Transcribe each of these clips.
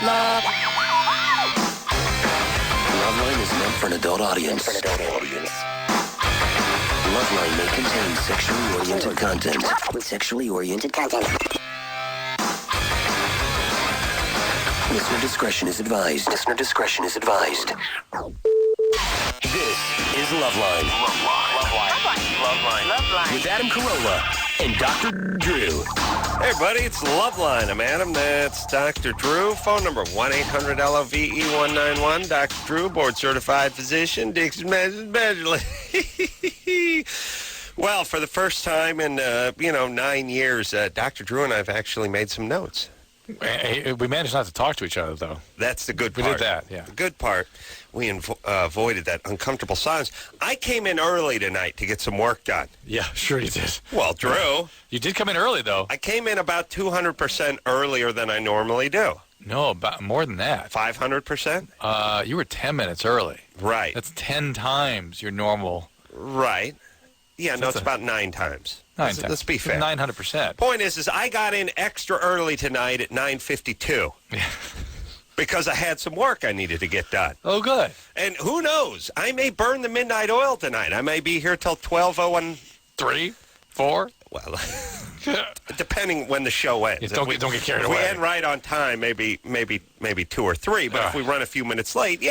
Love. Loveline is meant for an adult audience. Loveline may contain sexually oriented content. Listener discretion is advised. This is Loveline. Loveline. With Adam Carolla and Dr. Drew. Hey, buddy, it's Loveline. I'm Adam. That's Dr. Drew. Phone number 1-800-LOVE-191. Dr. Drew, board-certified physician, Dixon Medicine Specialist. Well, for the first time in, 9 years, Dr. Drew and I have actually made some notes. We managed not to talk to each other, though. That's the good part. We did that, yeah. The good part, we avoided that uncomfortable silence. I came in early tonight to get some work done. Yeah, sure you did. Well, Drew. You did come in early, though. I came in about 200% earlier than I normally do. No, about more than that. 500%? You were 10 minutes early. Right. That's 10 times your normal. Right. Yeah, no, it's about 9 times. Let's be fair. 900%. Point is I got in extra early tonight at 9:52 because I had some work I needed to get done. Oh, good. And who knows? I may burn the midnight oil tonight. I may be here till 12:01. 3, 4. Well, depending when the show ends. Yeah, don't get carried away. If we end right on time, maybe 2 or 3. But if we run a few minutes late, 3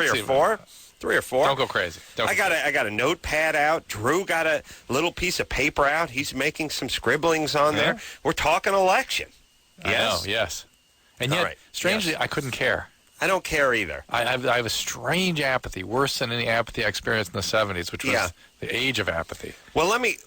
or 4. 3 or 4. Don't go crazy. I got a notepad out. Drew got a little piece of paper out. He's making some scribblings on there. We're talking election. Yes. I know, yes. And yet, strangely, I couldn't care. I don't care either. I have a strange apathy, worse than any apathy I experienced in the 70s, which was the age of apathy. Well, let me.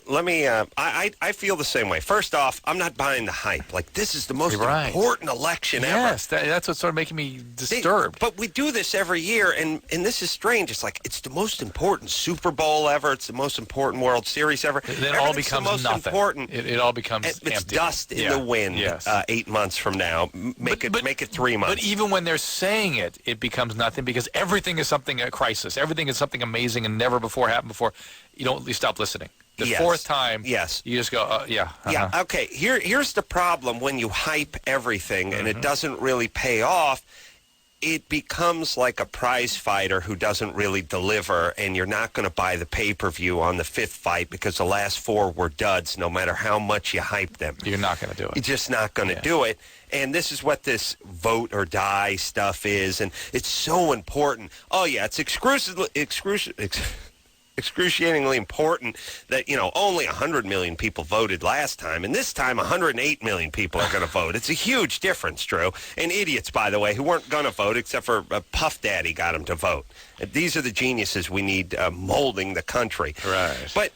I feel the same way. First off, I'm not buying the hype. Like, this is the most important election ever. Yes, that's what's sort of making me disturbed. But we do this every year, and this is strange. It's like, it's the most important Super Bowl ever. It's the most important World Series ever. Then it all becomes nothing. Important. It all becomes it's empty. Dust in the wind. Yes. 8 months from now. Make it 3 months. But even when they're saying it becomes nothing because everything is something a crisis. Everything is something amazing and never before happened before. You stop listening. The fourth time, you just go, Yeah, okay. Here's the problem when you hype everything and it doesn't really pay off. It becomes like a prize fighter who doesn't really deliver, and you're not going to buy the pay-per-view on the 5th fight because the last 4 were duds, no matter how much you hype them. You're not going to do it. You're just not going to do it. And this is what this vote or die stuff is, and it's so important. Oh, yeah, it's excruciatingly important that, only 100 million people voted last time, and this time 108 million people are going to vote. It's a huge difference, Drew. And idiots, by the way, who weren't going to vote except for Puff Daddy got them to vote. These are the geniuses we need molding the country. Right. But,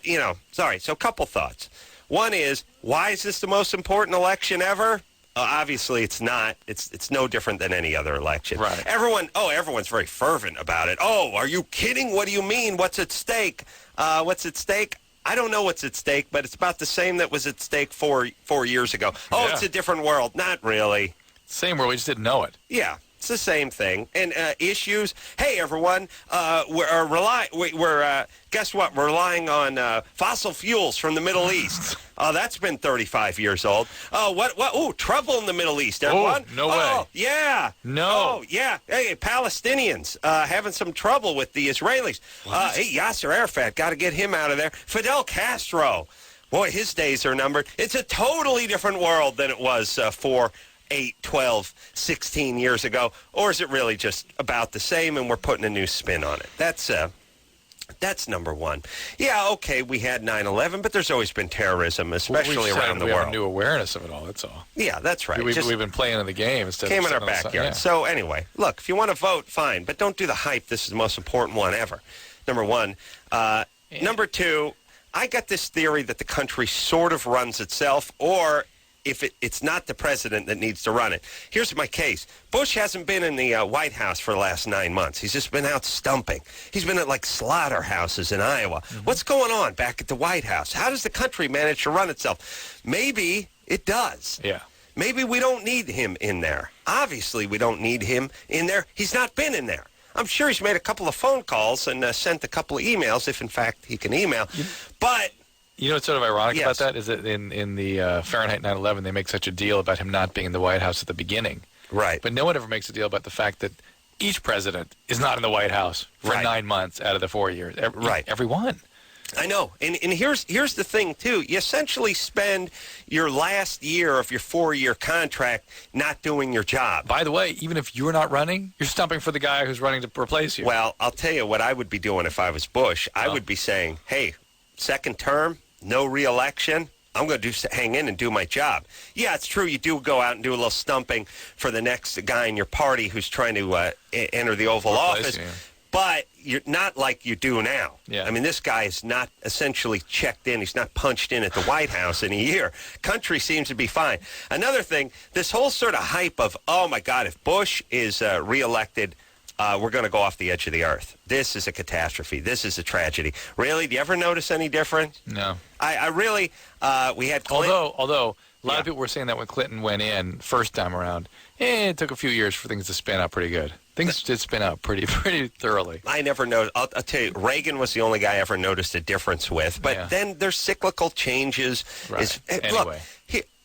so a couple thoughts. One is, why is this the most important election ever? Obviously, it's not. It's no different than any other election. Right. Everyone's very fervent about it. Oh, are you kidding? What do you mean? What's at stake? What's at stake? I don't know what's at stake, but it's about the same that was at stake 4 years ago. Oh, it's a different world. Not really. Same world. We just didn't know it. Yeah. It's the same thing. And issues. Hey, everyone, guess what? We're relying on fossil fuels from the Middle East. That's been 35 years old. Oh, what? Oh, trouble in the Middle East, everyone. Oh, no way. Oh, yeah. No. Oh, yeah. Hey, Palestinians having some trouble with the Israelis. Hey, Yasser Arafat, got to get him out of there. Fidel Castro. Boy, his days are numbered. It's a totally different world than it was 8, 12, 16 years ago, or is it really just about the same and we're putting a new spin on it? That's number one. Yeah, okay, we had 9/11, but there's always been terrorism, especially around the world. We have a new awareness of it all, that's all. Yeah, that's right. We've been playing in the game instead came of in our backyard. Yeah. So anyway, look, if you want to vote, fine, but don't do the hype. This is the most important one ever. Number one. Number two, I got this theory that the country sort of runs itself, or if it's not the president that needs to run it. Here's my case. Bush hasn't been in the White House for the last 9 months. He's just been out stumping. He's been at, slaughterhouses in Iowa. Mm-hmm. What's going on back at the White House? How does the country manage to run itself? Maybe it does. Yeah. Maybe we don't need him in there. Obviously, we don't need him in there. He's not been in there. I'm sure he's made a couple of phone calls and sent a couple of emails, if, in fact, he can email. But... You know what's sort of ironic about that is that in the Fahrenheit 9/11, they make such a deal about him not being in the White House at the beginning. Right. But no one ever makes a deal about the fact that each president is not in the White House for 9 months out of the 4 years. Every one. I know. And here's the thing, too. You essentially spend your last year of your 4-year contract not doing your job. By the way, even if you're not running, you're stumping for the guy who's running to replace you. Well, I'll tell you what I would be doing if I was Bush. I would be saying, hey, second term, no re-election. I'm going to hang in and do my job. Yeah, it's true. You do go out and do a little stumping for the next guy in your party who's trying to enter the Oval Office. You. But you're not like you do now. Yeah. I mean, this guy is not essentially checked in. He's not punched in at the White House in a year. Country seems to be fine. Another thing, this whole sort of hype of, oh, my God, if Bush is reelected, we're going to go off the edge of the earth. This is a catastrophe. This is a tragedy. Really? Do you ever notice any difference? No. I really, we had Clinton. Although a lot of people were saying that when Clinton went in first time around, it took a few years for things to spin out pretty good. Things did spin out pretty thoroughly. I never noticed. I'll tell you, Reagan was the only guy I ever noticed a difference with. But then there's cyclical changes. Right. Look,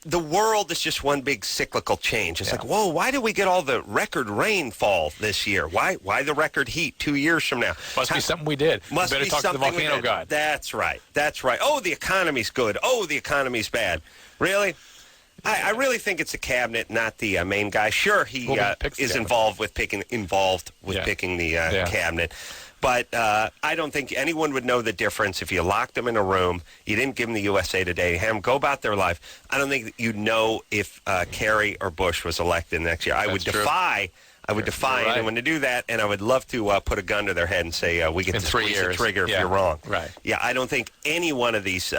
the world is just one big cyclical change. It's like, whoa, why did we get all the record rainfall this year? Why the record heat 2 years from now? Must be something we did. Must better be talk something to the volcano god. That's right. Oh, the economy's good. Oh, the economy's bad. Really? I really think it's the cabinet, not the main guy. Sure, he is involved with picking the cabinet. But I don't think anyone would know the difference if you locked them in a room, you didn't give them the USA Today, have them go about their life. I don't think you'd know if Kerry or Bush was elected next year. I would defy anyone to do that, and I would love to put a gun to their head and say, we get to squeeze the trigger if you're wrong. Right. Yeah, I don't think any one of these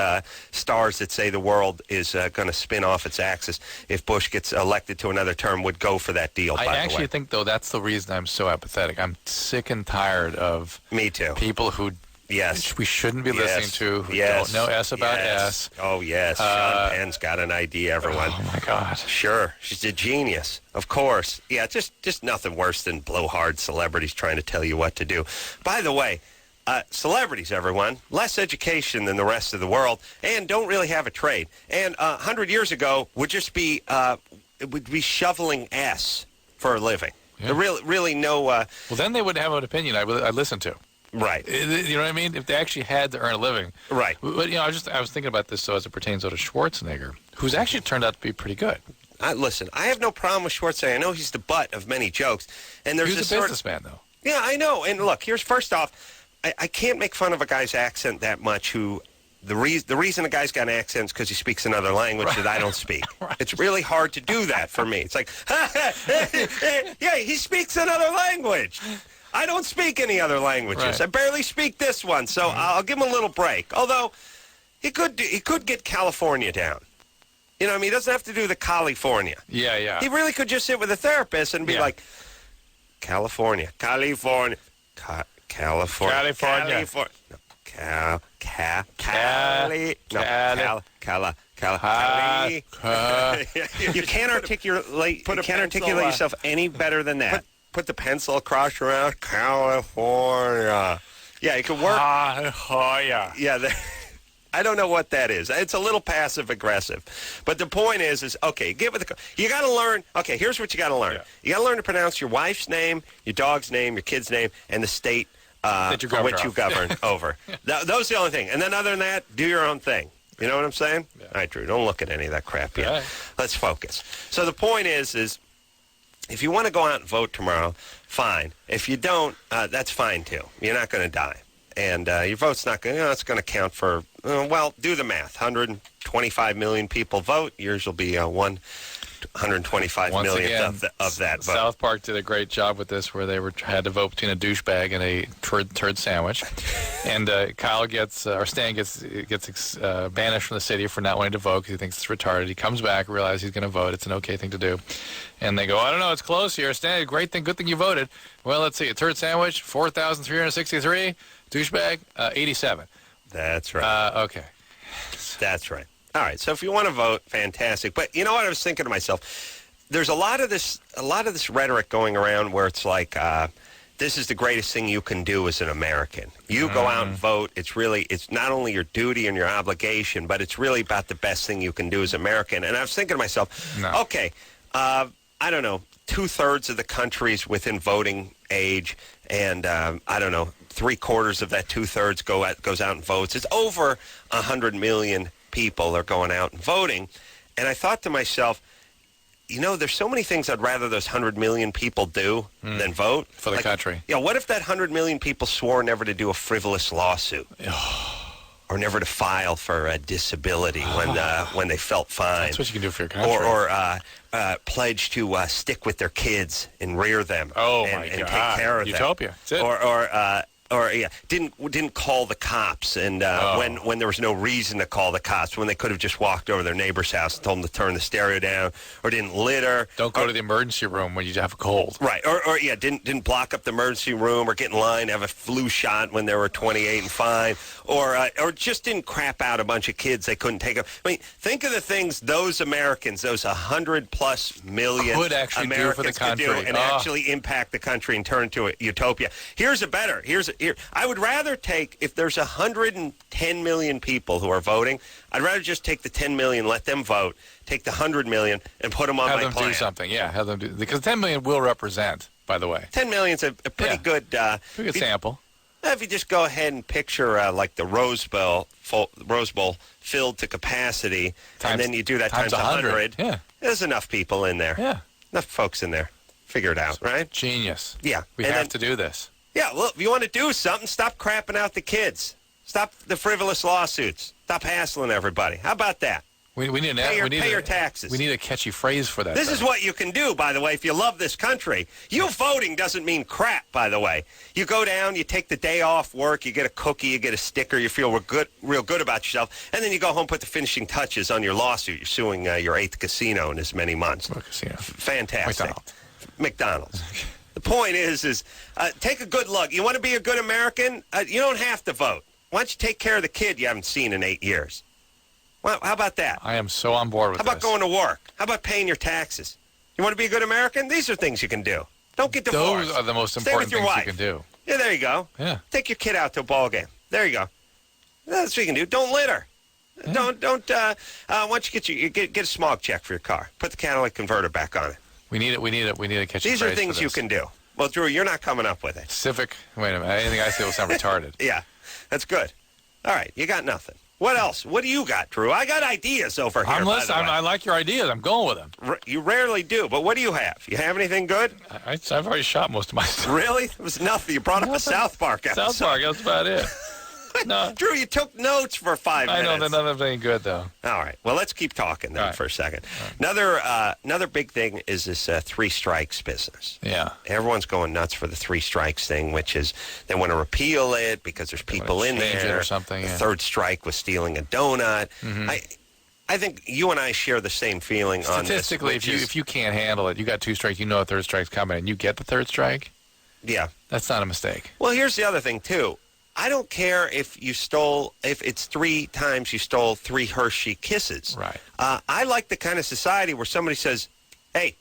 stars that say the world is going to spin off its axis if Bush gets elected to another term would go for that deal, by the way. I actually think, though, that's the reason I'm so apathetic. I'm sick and tired of Me too. people who we shouldn't be listening to, who don't know S about S. Oh, yes. Sean Penn's got an idea, everyone. Oh, my God. Sure. She's a genius. Of course. Yeah, just nothing worse than blowhard celebrities trying to tell you what to do. By the way, celebrities, everyone, less education than the rest of the world and don't really have a trade. And 100 years ago would just be shoveling ass for a living. Yeah. Really no... well, then they would have an opinion I'd listen to. Right. You know what I mean? If they actually had to earn a living. Right. But, I was thinking about this, as it pertains to Schwarzenegger, who's actually turned out to be pretty good. Listen, I have no problem with Schwarzenegger. I know he's the butt of many jokes. And there's He's a businessman, though. Yeah, I know. And look, first off, I can't make fun of a guy's accent that much who... The reason a guy's got an accent is because he speaks another language that I don't speak. Right. It's really hard to do that for me. It's like, yeah, he speaks another language. I don't speak any other languages. Right. I barely speak this one, so I'll give him a little break. Although, he could get California down. You know what I mean? He doesn't have to do the California. Yeah. He really could just sit with a therapist and be like, California. No, Cali. You can't articulate yourself any better than that. Put the pencil across your mouth. California. Yeah, it could work. California. Yeah, I don't know what that is. It's a little passive-aggressive. But the point is okay, you got to learn. Okay, here's what you got to learn. Yeah. You got to learn to pronounce your wife's name, your dog's name, your kid's name, and the state for which you govern over. Those are the only thing. And then other than that, do your own thing. You know what I'm saying? Yeah. All right, Drew, don't look at any of that crap yet. Right. Let's focus. So the point is if you want to go out and vote tomorrow, fine. If you don't, that's fine too. You're not going to die. And your vote's not going to, it's going to count for, do the math. 125 million people vote. Yours will be 125 Once million again, of that vote. South Park did a great job with this where they had to vote between a douchebag and a turd sandwich. And Stan gets banished from the city for not wanting to vote because he thinks it's retarded. He comes back, realizes he's going to vote. It's an okay thing to do. And they go, I don't know, it's close here. Stan, good thing you voted. Well, let's see. A turd sandwich, 4,363. Douchebag, 87. That's right. Okay. That's right. All right. So if you want to vote, fantastic. But you know what I was thinking to myself? There's a lot of this rhetoric going around where it's like, this is the greatest thing you can do as an American. You go out and vote. It's not only your duty and your obligation, but it's really about the best thing you can do as an American. And I was thinking to myself, okay, I don't know, 2/3 of the country's within voting age, and I don't know, 3/4 of that 2/3 goes out and votes. It's over 100 million people are going out and voting. And I thought to myself, there's so many things I'd rather those 100 million people do than vote. For the country. What if that 100 million people swore never to do a frivolous lawsuit? Or never to file for a disability when they felt fine. That's what you can do for your country. Or pledge to stick with their kids and rear them. And take care of them. Utopia. That's it. Or didn't call the cops, and when there was no reason to call the cops, when they could have just walked over their neighbor's house and told them to turn the stereo down, or didn't litter. Don't go to the emergency room when you have a cold. Right, or didn't block up the emergency room, or get in line, have a flu shot when they were 28 and fine, or just didn't crap out a bunch of kids they couldn't take up. I mean, think of the things those Americans, those 100+ million could actually Americans do for the country could do and actually impact the country and turn to a utopia. I would rather take, if there's 110 million people who are voting, I'd rather just take the 10 million, let them vote, take the 100 million, and put them on my plan. Have them do something, have them do, because 10 million will represent, by the way. 10 million's a pretty good... pretty good sample. If you just go ahead and picture like the Rose Bowl filled to capacity, and then you do that times 100, there's enough people in there. Yeah. Enough folks in there. Figure it out, right? Genius. Yeah. We have to do this. Yeah, well, if you want to do something, stop crapping out the kids. Stop the frivolous lawsuits. Stop hassling everybody. How about that? We need pay your taxes. We need a catchy phrase for that. This is what you can do, by the way, if you love this country. You voting doesn't mean crap, by the way. You go down, you take the day off work, you get a cookie, you get a sticker, you feel real good about yourself, and then you go home, put the finishing touches on your lawsuit. You're suing your 8th casino in as many months. What casino? Fantastic. McDonald's. The point is take a good look. You want to be a good American? You don't have to vote. Why don't you take care of the kid you haven't seen in 8 years? Well, how about that? I am so on board with this. How about going to work? How about paying your taxes? You want to be a good American? These are things you can do. Don't get divorced. Those are the most Stay important with your things wife. you can do. Yeah, there you go. Yeah. Take your kid out to a ball game. There you go. That's what you can do. Don't litter. Yeah. Don't. Why don't you get a smog check for your car? Put the catalytic converter back on it. We need a catchy These phrase are things for you this. can do. Well, Drew, you're not coming up with it. Civic. Wait a minute. Anything I say will sound retarded. Yeah, that's good. All right, you got nothing. What else? What do you got, Drew? I got ideas over here. I'm listening. I like your ideas. I'm going with them. You rarely do, but what do you have? You have anything good? I've already shot most of my stuff. Really? It was nothing. You brought up a South Park episode. South Park, that's about it. No. Drew, you took notes for 5 minutes. I know that none of them ain't good, though. All right. Well, let's keep talking then for a second. Another big thing is this 3 strikes business. Yeah. Everyone's going nuts for the 3 strikes thing, which is they want to repeal it because there's people in there. Or something, the 3rd strike was stealing a donut. Mm-hmm. I think you and I share the same feeling on this. Statistically, if you can't handle it, you got 2 strikes, you know a 3rd strike's coming, and you get the 3rd strike, yeah, that's not a mistake. Well, here's the other thing, too. I don't care if it's 3 times you stole 3 Hershey Kisses. Right. I like the kind of society where somebody says, hey,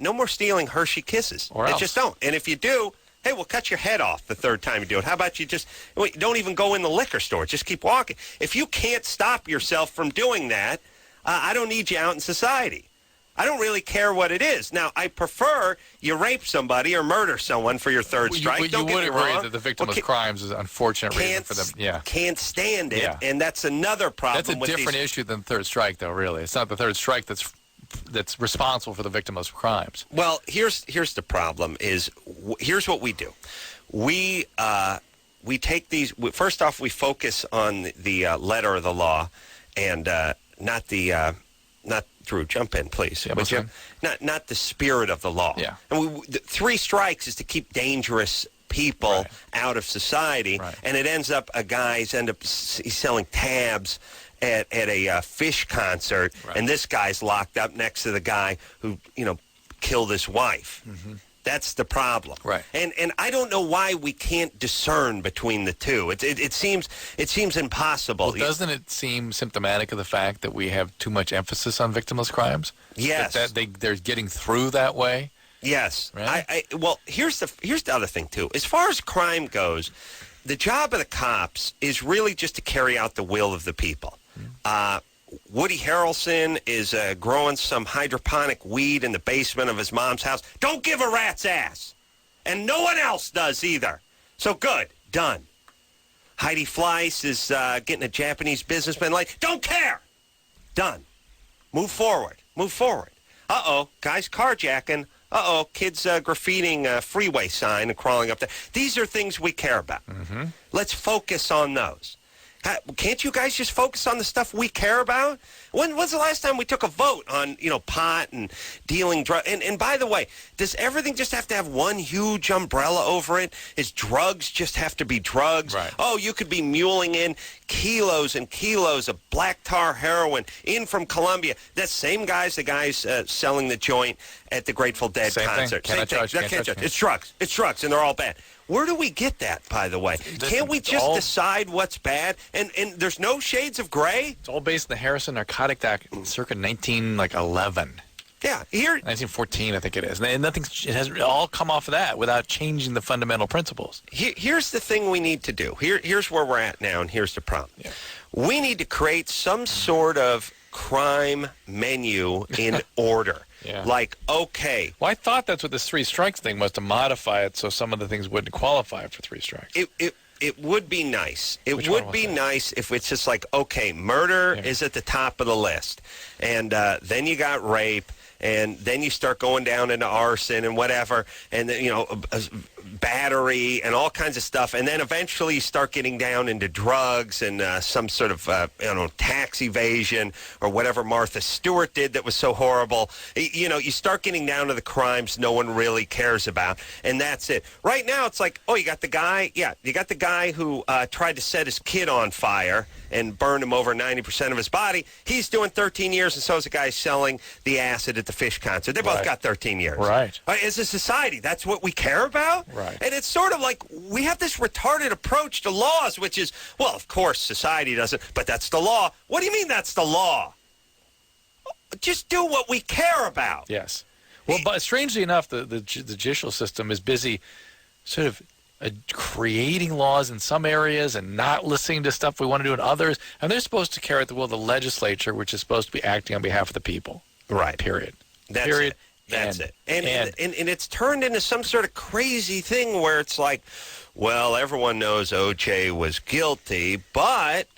no more stealing Hershey Kisses. Or else. Just don't. And if you do, hey, we'll cut your head off the 3rd time you do it. How about you just don't even go in the liquor store. Just keep walking. If you can't stop yourself from doing that, I don't need you out in society. I don't really care what it is. Now, I prefer you rape somebody or murder someone for your 3rd strike. You would agree that the victim of crimes is an unfortunate reason for them. Yeah. Can't stand it, and that's another problem. That's a different issue than 3rd strike, though, really. It's not the 3rd strike that's responsible for the victim of crimes. Well, here's the problem here's what we do. We take these, first off, we focus on the letter of the law and not Drew, jump in, please. Yeah, would you? Not the spirit of the law. Yeah. And the 3 strikes is to keep dangerous people out of society, and it ends up guys end up selling tabs at a Fish concert, and this guy's locked up next to the guy who killed his wife. Mm-hmm. That's the problem. Right. And I don't know why we can't discern between the two. It seems impossible. Well, doesn't it seem symptomatic of the fact that we have too much emphasis on victimless crimes? Yes. That they're getting through that way? Yes. Right? Well, here's the other thing, too. As far as crime goes, the job of the cops is really just to carry out the will of the people. Woody Harrelson is growing some hydroponic weed in the basement of his mom's house. Don't give a rat's ass. And no one else does either. So good. Done. Heidi Fleiss is getting a Japanese businessman like, don't care. Done. Move forward. Move forward. Uh-oh, guys carjacking. Uh-oh, kids graffitiing a freeway sign and crawling up there. These are things we care about. Mm-hmm. Let's focus on those. Can't you guys just focus on the stuff we care about? When's the last time we took a vote on, pot and dealing drugs? And by the way, does everything just have to have one huge umbrella over it? Is drugs just have to be drugs? Right. Oh, you could be muling in kilos and kilos of black tar heroin in from Colombia. That same guy's the guys selling the joint at the Grateful Dead Same concert. Thing. Can't touch. It's drugs. It's drugs, and they're all bad. Where do we get that, by the way? Can't we just decide what's bad? And there's no shades of gray? It's all based on the Harrison Narcotic Act circa 1911. Yeah, here 1914, I think it is. And it has all come off of that without changing the fundamental principles. Here's the thing we need to do. Here's where we're at now, and here's the problem. Yeah. We need to create some sort of crime menu in order. Yeah. Like, okay. Well, I thought that's what this 3 strikes thing was, to modify it so some of the things wouldn't qualify for 3 strikes. It would be nice. It would be nice if it's just like, okay, murder is at the top of the list. And then you got rape. And then you start going down into arson and whatever, and then, battery and all kinds of stuff. And then eventually you start getting down into drugs and some sort of, tax evasion or whatever Martha Stewart did that was so horrible. You start getting down to the crimes no one really cares about, and that's it. Right now it's like, oh, you got the guy who tried to set his kid on fire and burned him over 90% of his body. He's doing 13 years, and so is the guy selling the acid at the Fish concert. They both got 13 years. Right. As a society, that's what we care about? Right. And it's sort of like we have this retarded approach to laws, which is, well, of course, society doesn't, but that's the law. What do you mean that's the law? Just do what we care about. Yes. Well, but strangely enough, the judicial system is busy sort of creating laws in some areas and not listening to stuff we want to do in others. And they're supposed to carry out the will of the legislature, which is supposed to be acting on behalf of the people. Right. Period. That's Period. It. That's it. And it's turned into some sort of crazy thing where it's like, well, everyone knows O.J. was guilty, but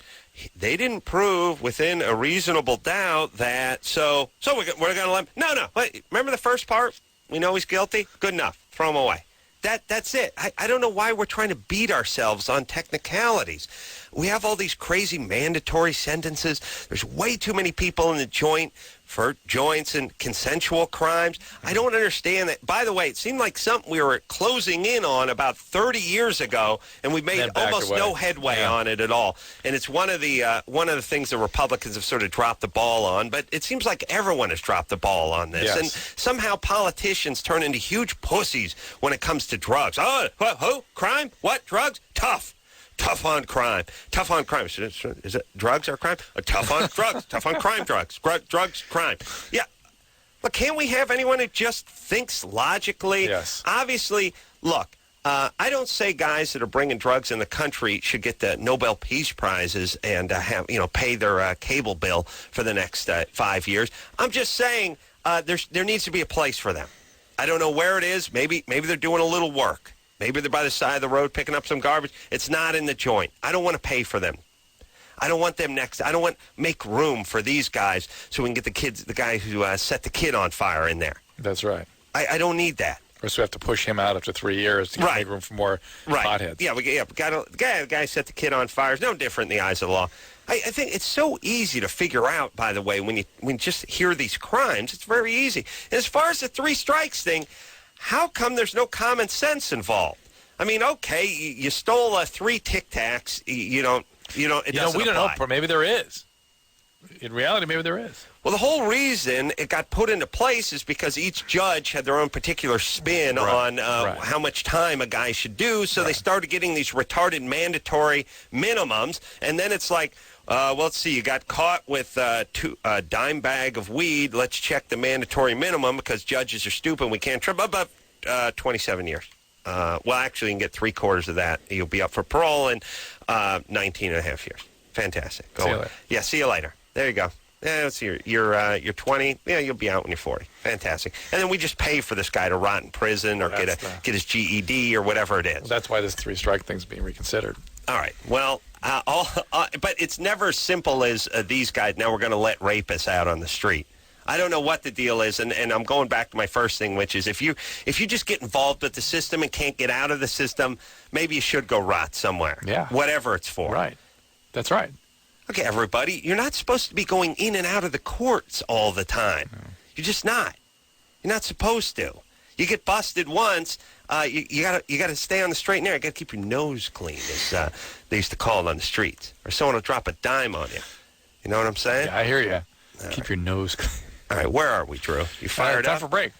they didn't prove within a reasonable doubt that, so we're going to let him. No. Wait, remember the first part? We know he's guilty? Good enough. Throw him away. That's it. I don't know why we're trying to beat ourselves on technicalities. We have all these crazy mandatory sentences. There's way too many people in the joint for joints and consensual crimes. I don't understand that. By the way, it seemed like something we were closing in on about 30 years ago, and we made almost no headway on it at all. And it's one of the things the Republicans have sort of dropped the ball on. But it seems like everyone has dropped the ball on this. Yes. And somehow politicians turn into huge pussies when it comes to drugs. Oh, who? Crime? What? Drugs? Tough on crime. Tough on crime. Is it drugs or crime? Tough on drugs. Tough on crime, drugs. Drugs, crime. Yeah. But can't we have anyone who just thinks logically? Yes. Obviously, look, I don't say guys that are bringing drugs in the country should get the Nobel Peace Prizes and pay their cable bill for the next 5 years. I'm just saying there needs to be a place for them. I don't know where it is. Maybe they're doing a little work. Maybe they're by the side of the road picking up some garbage. It's not in the joint. I don't want to pay for them. I don't want them next. I don't want make room for these guys so we can get the guy who set the kid on fire in there. That's right. I don't need that. Of course, we have to push him out after 3 years to make room for more potheads. Yeah, the guy set the kid on fire is no different in the eyes of the law. I think it's so easy to figure out, by the way, when you just hear these crimes, it's very easy. And as far as the 3 strikes thing, how come there's no common sense involved? I mean, okay, you stole 3 Tic Tacs. It doesn't we don't apply. know. Maybe there is. In reality, maybe there is. Well, the whole reason it got put into place is because each judge had their own particular spin on how much time a guy should do. So they started getting these retarded mandatory minimums. And then it's like, let's see, you got caught with a dime bag of weed. Let's check the mandatory minimum because judges are stupid. We can't trip about 27 years. Well, actually, you can get 3/4 of that. You'll be up for parole in 19 and a half years. Fantastic. See you later. Yeah, see you later. There you go. let's see, you're 20. Yeah, you'll be out when you're 40. Fantastic. And then we just pay for this guy to rot in prison or get his GED or whatever it is. Well, that's why this 3-strike thing's being reconsidered. All right. Well, but it's never as simple as these guys. Now we're going to let rapists out on the street. I don't know what the deal is, and I'm going back to my first thing, which is if you just get involved with the system and can't get out of the system, maybe you should go rot somewhere. Yeah. Whatever it's for. Right. That's right. Okay, everybody, you're not supposed to be going in and out of the courts all the time. No. You're just not. You're not supposed to. You get busted once, you gotta stay on the straight and narrow. You gotta keep your nose clean, as they used to call it on the streets, or someone will drop a dime on you. You know what I'm saying? Yeah, I hear you. Keep your nose clean. All right, where are we, Drew? You fired up? Time for break.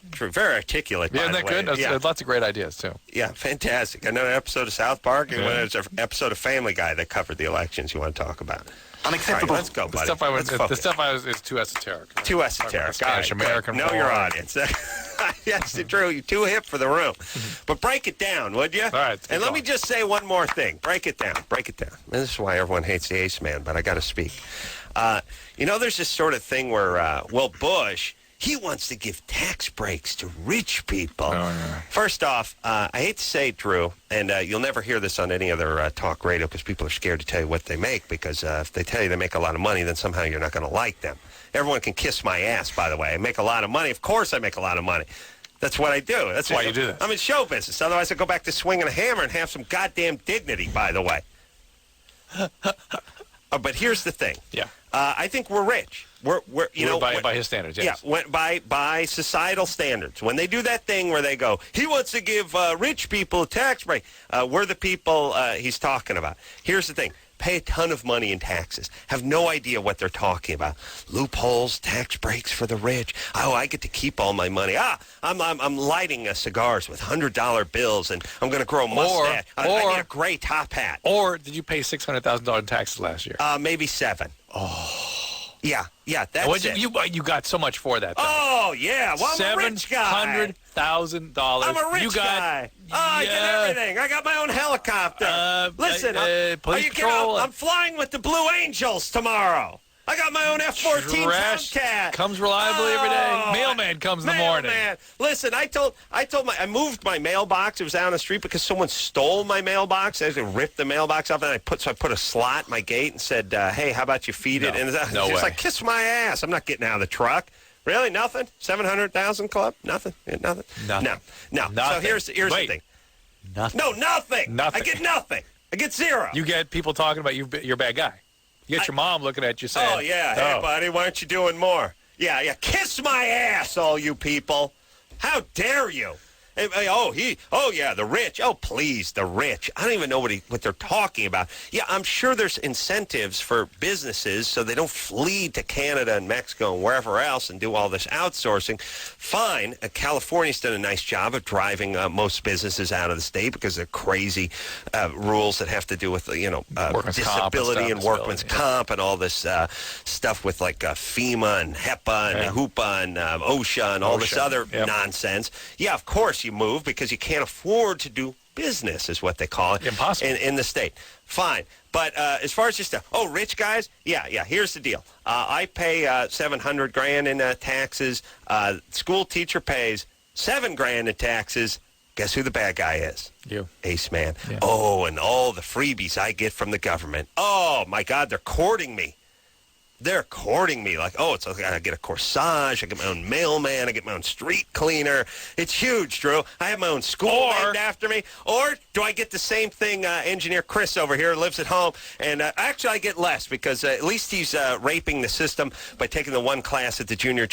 Drew, very articulate. Yeah, isn't that good? Yeah. Lots of great ideas too. Yeah, fantastic. Another episode of South Park, and there's an episode of Family Guy that covered the elections you want to talk about. Unacceptable. Right, let's go, buddy. The stuff I was is too esoteric. Too esoteric. Spanish American. Know your audience. Yes, Drew, you're too hip for the room. But break it down, would you? All right. And let me just say one more thing. Break it down. Break it down. And this is why everyone hates the Ace Man, but I got to speak. There's this sort of thing where, Bush, he wants to give tax breaks to rich people. Oh, yeah. First off, I hate to say it, Drew, and you'll never hear this on any other talk radio because people are scared to tell you what they make because if they tell you they make a lot of money, then somehow you're not going to like them. Everyone can kiss my ass, by the way. I make a lot of money. Of course I make a lot of money. That's what I do. That's why you do this. I'm in show business. Otherwise, I'd go back to swinging a hammer and have some goddamn dignity, by the way. But here's the thing. Yeah. I think we're rich. We're by his standards. Yes. Yeah, by societal standards. When they do that thing where they go, he wants to give rich people a tax break. We're the people he's talking about. Here's the thing. Pay a ton of money in taxes. Have no idea what they're talking about. Loopholes, tax breaks for the rich. Oh, I get to keep all my money. I'm lighting cigars with $100 bills, and I'm going to grow a mustache. I need a gray top hat. Or did you pay $600,000 in taxes last year? Maybe 7. Oh. Yeah, that's it. You got so much for that, though. Oh, yeah. Well, I'm a rich guy. $700,000. I'm a rich guy. I get everything. I got my own helicopter. Listen, I'm flying with the Blue Angels tomorrow. I got my own F-14 Tomcat. Comes reliably every day. Mailman comes in the morning. Listen, I moved my mailbox. It was out on the street because someone stole my mailbox. I ripped the mailbox off, and I put a slot in my gate and said, hey, how about you feed it? And it's just like, kiss my ass. I'm not getting out of the truck. Really? Nothing? 700,000 club? Nothing? Nothing? No. So here's the thing. Nothing. No, nothing. I get nothing. I get 0. You get people talking about you're a bad guy. You get your mom looking at you saying, oh, yeah. Hey, buddy, why aren't you doing more? Yeah. Kiss my ass, all you people. How dare you? The rich. Oh, please, the rich. I don't even know what they're talking about. Yeah, I'm sure there's incentives for businesses so they don't flee to Canada and Mexico and wherever else and do all this outsourcing. Fine. California's done a nice job of driving most businesses out of the state because of crazy rules that have to do with, disability and workman's comp and all this stuff with like FEMA and HEPA and HOOPA and OSHA and all this other nonsense. Yeah, of course you move because you can't afford to do business is what they call it. Impossible. In the state. Fine. But as far as just, rich guys? Yeah, here's the deal. I pay $700,000 in taxes. School teacher pays $7,000 in taxes. Guess who the bad guy is? You. Ace Man. Yeah. Oh, and all the freebies I get from the government. Oh, my God, they're courting me. They're courting me like, I get a corsage, I get my own mailman, I get my own street cleaner. It's huge, Drew. I have my own school named after me. Or do I get the same thing engineer Chris over here lives at home? And actually I get less because at least he's raping the system by taking the one class at the junior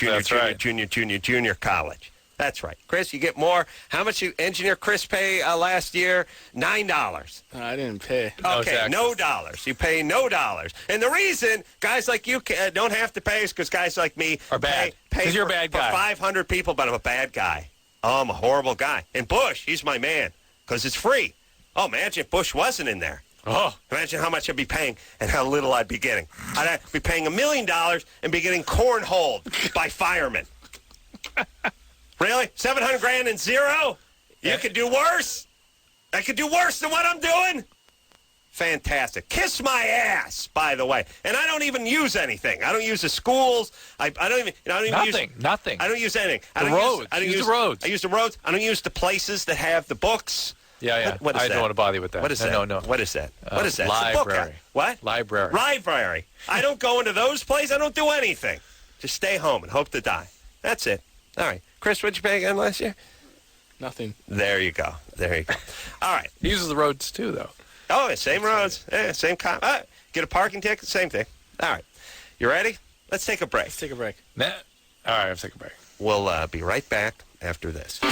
college. That's right. Chris, you get more. How much did engineer Chris pay last year? $9. I didn't pay. Okay, no dollars. You pay no dollars. And the reason guys like you don't have to pay is because guys like me are bad. Because you're a bad guy. For 500 people, but I'm a bad guy. Oh, I'm a horrible guy. And Bush, he's my man because it's free. Oh, imagine if Bush wasn't in there. Oh. Imagine how much I'd be paying and how little I'd be getting. I'd be paying $1 million and be getting cornholed by firemen. Really? $700,000 and 0? You could do worse? I could do worse than what I'm doing? Fantastic. Kiss my ass, by the way. And I don't even use anything. I don't use the schools. I don't even Nothing. I don't use anything. The roads. Use the roads. I use the roads. I don't use the places that have the books. Yeah. What is I that? don't want to bother you with that. What is that? No. What is that? What is that? It's a book. Library. What? Library. I don't go into those places. I don't do anything. Just stay home and hope to die. That's it. All right. Chris, what'd you pay again last year? Nothing. There you go. All right. He uses the roads, too, though. Oh, same roads. Yeah, same cop. Get a parking ticket, same thing. All right. You ready? Let's take a break. Let's take a break. All right, let's take a break. We'll be right back after this. Hey,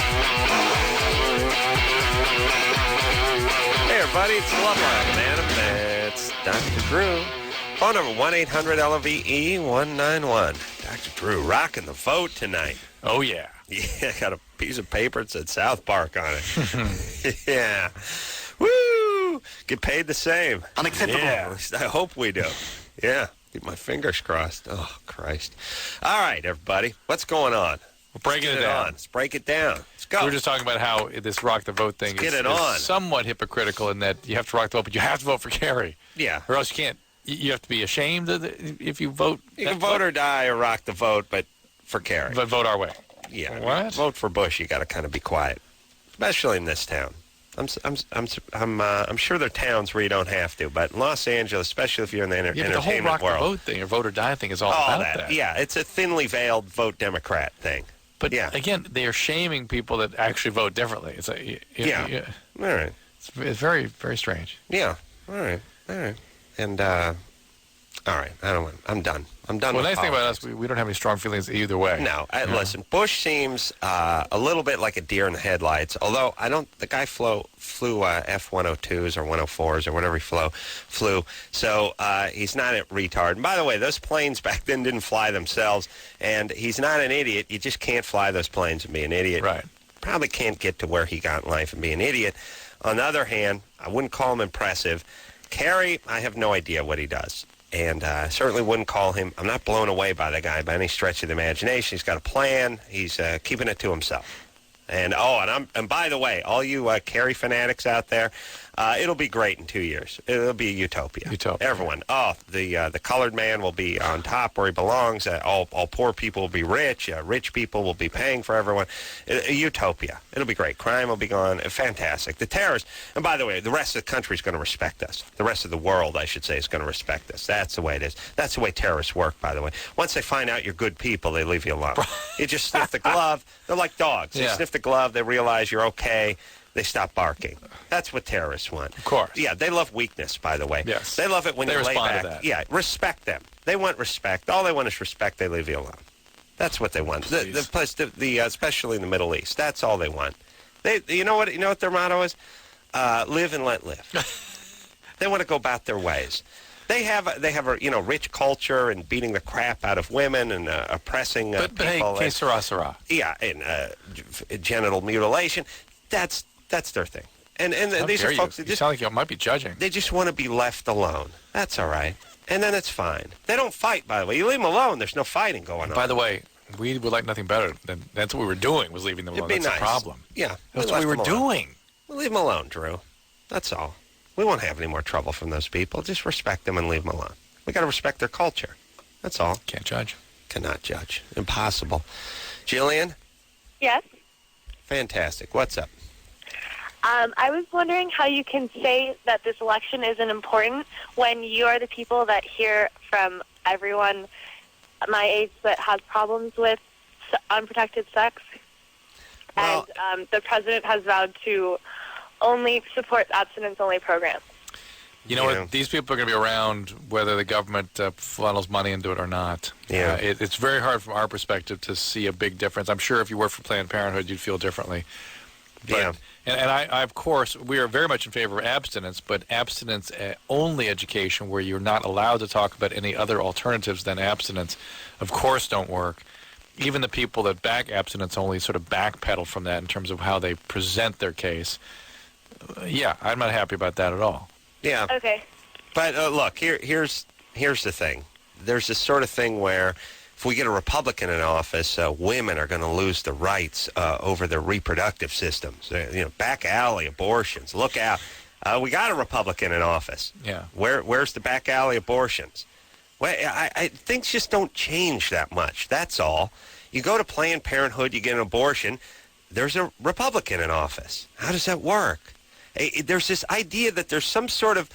everybody. It's Loveline, man. It's Dr. Drew. Phone number 1-800-LOVE-191. Dr. Drew rocking the vote tonight. Oh, yeah. Yeah, got a piece of paper that said South Park on it. Yeah. Woo! Get paid the same. Unacceptable. Yeah, at least I hope we do. Yeah. Keep my fingers crossed. Oh, Christ. All right, everybody. What's going on? We're breaking it down. Let's break it down. Let's go. We were just talking about how this rock the vote thing is somewhat hypocritical in that you have to rock the vote, but you have to vote for Kerry. Yeah. Or else you can't. You have to be ashamed of if you vote. You can vote or die or rock the vote, but for Kerry. But vote our way. Yeah. What? Vote for Bush. You got to kind of be quiet, especially in this town. I'm sure there are towns where you don't have to, but in Los Angeles, especially if you're in the but the whole entertainment rock world, the vote thing or vote or die thing is all all about that. Yeah, it's a thinly veiled vote Democrat thing. But yeah. again, they are shaming people that actually vote differently. It's Yeah. All right. It's very, very strange. Yeah. All right. And all right. I'm done. I'm done. Well, the with nice thing about politics. us, we don't have any strong feelings either way. No, listen. Bush seems a little bit like a deer in the headlights. Although the guy flew F-102s or 104s or whatever he flew. So he's not a retard. And by the way, those planes back then didn't fly themselves. And he's not an idiot. You just can't fly those planes and be an idiot. Right. Probably can't get to where he got in life and be an idiot. On the other hand, I wouldn't call him impressive. Kerry, I have no idea what he does. And certainly wouldn't call him. I'm not blown away by the guy by any stretch of the imagination. He's got a plan. He's keeping it to himself. And by the way, all you Kerry fanatics out there, it'll be great in 2 years. It'll be a utopia. Everyone. Oh, the colored man will be on top where he belongs. All poor people will be rich. Rich people will be paying for everyone. A utopia. It'll be great. Crime will be gone. Fantastic. The terrorists. And by the way, the rest of the country is going to respect us. The rest of the world, I should say, is going to respect us. That's the way it is. That's the way terrorists work, by the way. Once they find out you're good people, they leave you alone. You just sniff the glove. They're like dogs. You sniff the glove. They realize you're okay. They stop barking. That's what terrorists want. Of course. Yeah, they love weakness, by the way. Yes. They love it when they you lay respond back. to that. Yeah, respect them. They want respect. All they want is respect. They leave you alone. That's what they want. The place, especially in the Middle East. That's all they want. You know what their motto is? Live and let live. They want to go about their ways. They have a rich culture and beating the crap out of women and oppressing people. Hey, sarah. Yeah, and genital mutilation. That's their thing. And these are folks that you sound like you might be judging. They just want to be left alone. That's all right. And then it's fine. They don't fight, by the way. You leave them alone, there's no fighting going on. By the way, we would like nothing better than that's what we were doing, was leaving them alone. That's nice. the problem. Yeah. That's what we were doing. We'll leave them alone, Drew. That's all. We won't have any more trouble from those people. Just respect them and leave them alone. We got to respect their culture. That's all. Can't judge. Cannot judge. Impossible. Jillian? Yes? Fantastic. What's up? I was wondering how you can say that this election isn't important when you are the people that hear from everyone my age that has problems with unprotected sex. Well, and the president has vowed to only support abstinence-only programs. You know what? These people are going to be around whether the government funnels money into it or not. Yeah. It's very hard from our perspective to see a big difference. I'm sure if you work for Planned Parenthood, you'd feel differently. But, yeah. And I, of course, we are very much in favor of abstinence, but abstinence-only education where you're not allowed to talk about any other alternatives than abstinence, of course, don't work. Even the people that back abstinence only sort of backpedal from that in terms of how they present their case. Yeah, I'm not happy about that at all. Yeah. Okay. But look, here's the thing. There's this sort of thing where if we get a Republican in office, women are going to lose the rights over their reproductive systems. Back alley abortions. Look out. We got a Republican in office. Yeah. Where's the back alley abortions? Well, things just don't change that much. That's all. You go to Planned Parenthood, you get an abortion. There's a Republican in office. How does that work? There's this idea that there's some sort of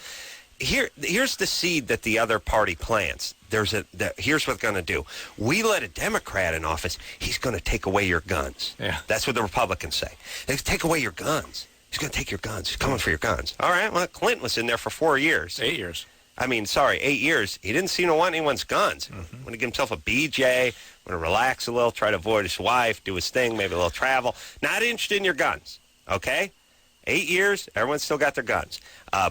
here's the seed that the other party plants. Here's what they're going to do. We let a Democrat in office. He's going to take away your guns. Yeah. That's what the Republicans say. They take away your guns. He's going to take your guns. He's coming for your guns. All right. Well, Clinton was in there for 4 years. 8 years. 8 years. He didn't seem to want anyone's guns. Mm-hmm. Want to give himself a BJ, want to relax a little, try to avoid his wife, do his thing, maybe a little travel. Not interested in your guns, okay? 8 years, everyone's still got their guns.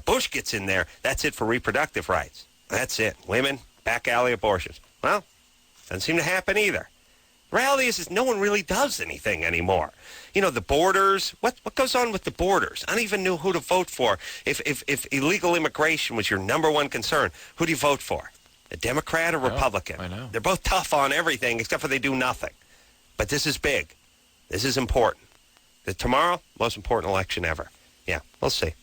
Bush gets in there, that's it for reproductive rights. That's it. Women, back alley abortions. Well, doesn't seem to happen either. The reality is no one really does anything anymore. You know, the borders, what goes on with the borders? I don't even know who to vote for. If illegal immigration was your number one concern, who do you vote for? A Democrat or Republican? I know. They're both tough on everything except for they do nothing. But this is big. This is important. Tomorrow, most important election ever. Yeah, we'll see.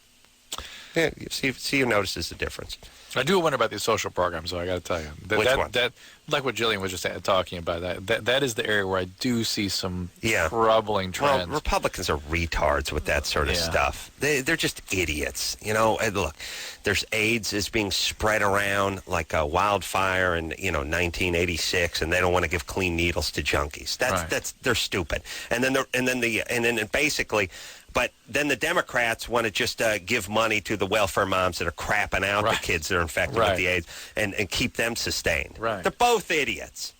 Yeah, see who notices the difference. I do wonder about these social programs, though, I got to tell you. Which one? That, like what Jillian was just talking about, that is the area where I do see some Yeah. troubling trends. Well, Republicans are retards with that sort of Yeah. stuff. They're just idiots. You know, and look, there's AIDS is being spread around like a wildfire in 1986, and they don't want to give clean needles to junkies. They're stupid. And then basically. But then the Democrats want to just give money to the welfare moms that are crapping out the kids that are infected with the AIDS and keep them sustained. Right. They're both idiots.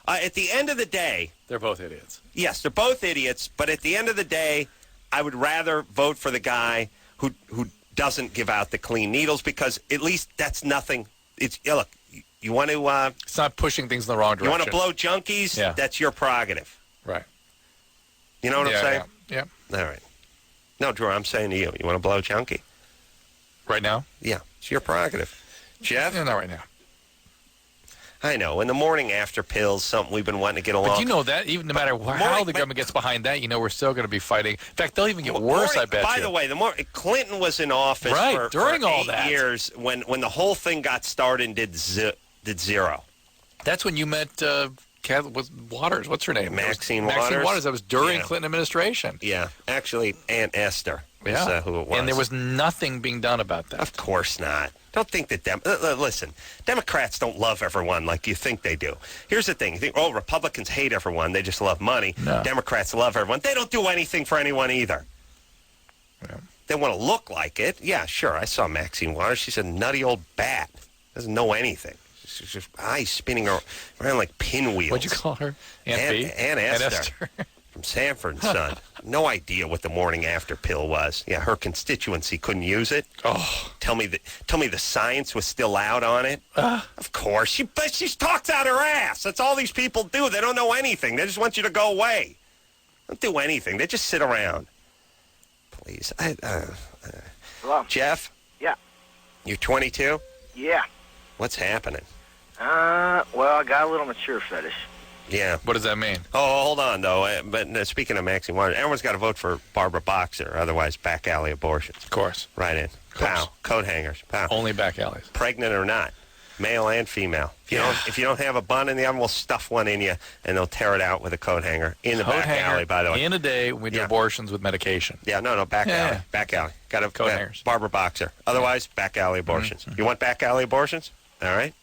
At the end of the day... They're both idiots. Yes, they're both idiots, but at the end of the day, I would rather vote for the guy who doesn't give out the clean needles because at least that's nothing. Look, you want to... It's not pushing things in the wrong direction. You want to blow junkies? Yeah. That's your prerogative. Right. You know what I'm saying? Yeah. All right. No, Drew, I'm saying to you, you want to blow a junkie? Right now? Yeah, it's your prerogative. Jeff? Yeah, not right now. I know. In the morning after pills, something we've been wanting to get along. But you know that, even no matter how the government gets behind that, we're still going to be fighting. In fact, they'll even get worse, I bet By you. the way, Clinton was in office during for all 8 that. years when the whole thing got started and did zero. That's when you met Waters. What's her name? Maxine Maxine Waters. That was during Yeah. Clinton administration. Yeah, actually, Aunt Esther is who it was. And there was nothing being done about that. Of course not. Don't think that listen, Democrats don't love everyone like you think they do. Here's the thing. You think, Republicans hate everyone. They just love money. No. Democrats love everyone. They don't do anything for anyone either. Yeah. They want to look like it. Yeah, sure. I saw Maxine Waters. She's a nutty old bat. Doesn't know anything. She's just eyes spinning around like pinwheels. What'd you call her? Aunt Esther. From Sanford and Son. No idea what the morning after pill was. Yeah, her constituency couldn't use it. Oh, Tell me the science was still out on it. Of course, she talks out her ass. That's all these people do. They don't know anything. They just want you to go away. They don't do anything. They just sit around. Please, Hello? Jeff. Yeah. You're 22. Yeah. What's happening? Well, I got a little mature fetish. Yeah. what does that mean? Oh, hold on, though. But speaking of Maxine Waters, everyone's got to vote for Barbara Boxer, otherwise back alley abortions. Of course. Right in. Pow. Coat hangers. Pow. Only back alleys. Pregnant or not, male and female. If you don't have a bun in the oven, we'll stuff one in you, and they'll tear it out with a coat hanger in the back alley, by the way. In a day, we do abortions with medication. Yeah, no, back alley. Yeah. Back alley. Got a Coat hangers. Barbara Boxer. Otherwise, back alley abortions. Mm-hmm. You want back alley abortions? All right.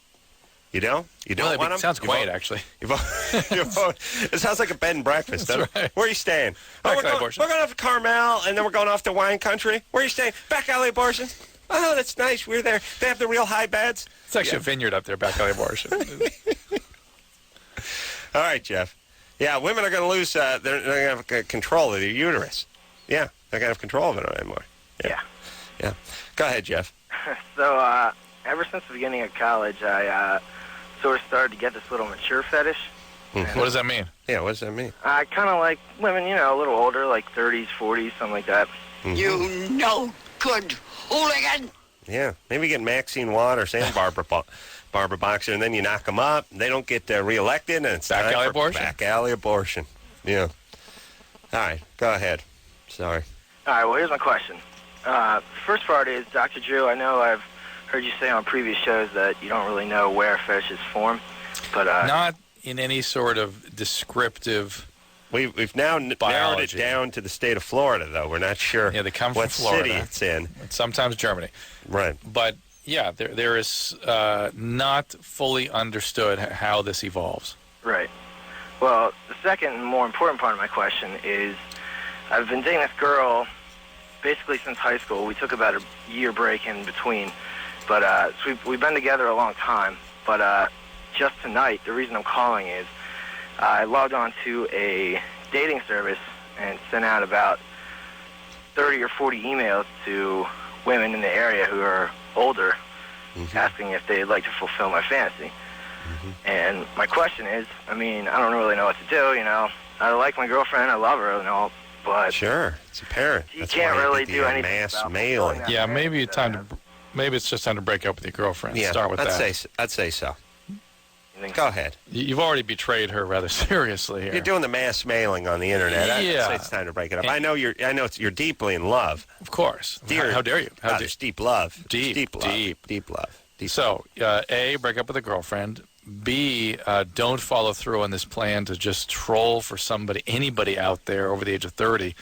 You don't? You don't Well, want them? sounds You quaint, vote? actually. You vote. You vote. It sounds like a bed and breakfast. That's doesn't it? right. Where are you staying? Back We're alley abortions. going off to Carmel, and then we're going off to wine country. Where are you staying? Back alley abortions. Oh, that's nice. We're there. They have the real high beds. It's actually a vineyard up there, back alley abortion. All right, Jeff. Yeah, women are going to lose. They're going to have control of their uterus. Yeah, they're going to have control of it anymore. Yeah. Yeah. Go ahead, Jeff. So, ever since the beginning of college, I sort of started to get this little mature fetish. What does that mean? Yeah, what does that mean? I kind of like women, a little older, like 30s, 40s, something like that. You no good hooligan. Yeah, maybe get Maxine Waters and Barbara Boxer, and then you knock them up. They don't get reelected, and it's Back time alley for abortion? Back alley abortion. Yeah. All right, go ahead. Sorry. All right, well, here's my question. First part is, Dr. Drew, I know I've heard you say on previous shows that you don't really know where fetishes form, but not in any sort of descriptive. We've now narrowed it down to the state of Florida, though. We're not sure they come from what Florida. city it's in. It's sometimes Germany. Right. But, yeah, there is not fully understood how this evolves. Right. Well, the second and more important part of my question is I've been dating this girl basically since high school. We took about a year break in between, but so we've been together a long time. But just tonight, the reason I'm calling is I logged on to a dating service and sent out about 30 or 40 emails to women in the area who are older, asking if they'd like to fulfill my fantasy. And my question is, I mean, I don't really know what to do, you know. I like my girlfriend, I love her, and all, but sure, it's apparent. You can't really do anything mass about mailing. Yeah, maybe it's just time to break up with your girlfriend. Yeah, Start with that. I'd say so. Go ahead. You've already betrayed her rather seriously here. You're doing the mass mailing on the internet. I'd say it's time to break it up. I know you're deeply in love. Of course. How dare you? There's deep love. Deep love. So, A, break up with a girlfriend. B, don't follow through on this plan to just troll for anybody out there over the age of 30.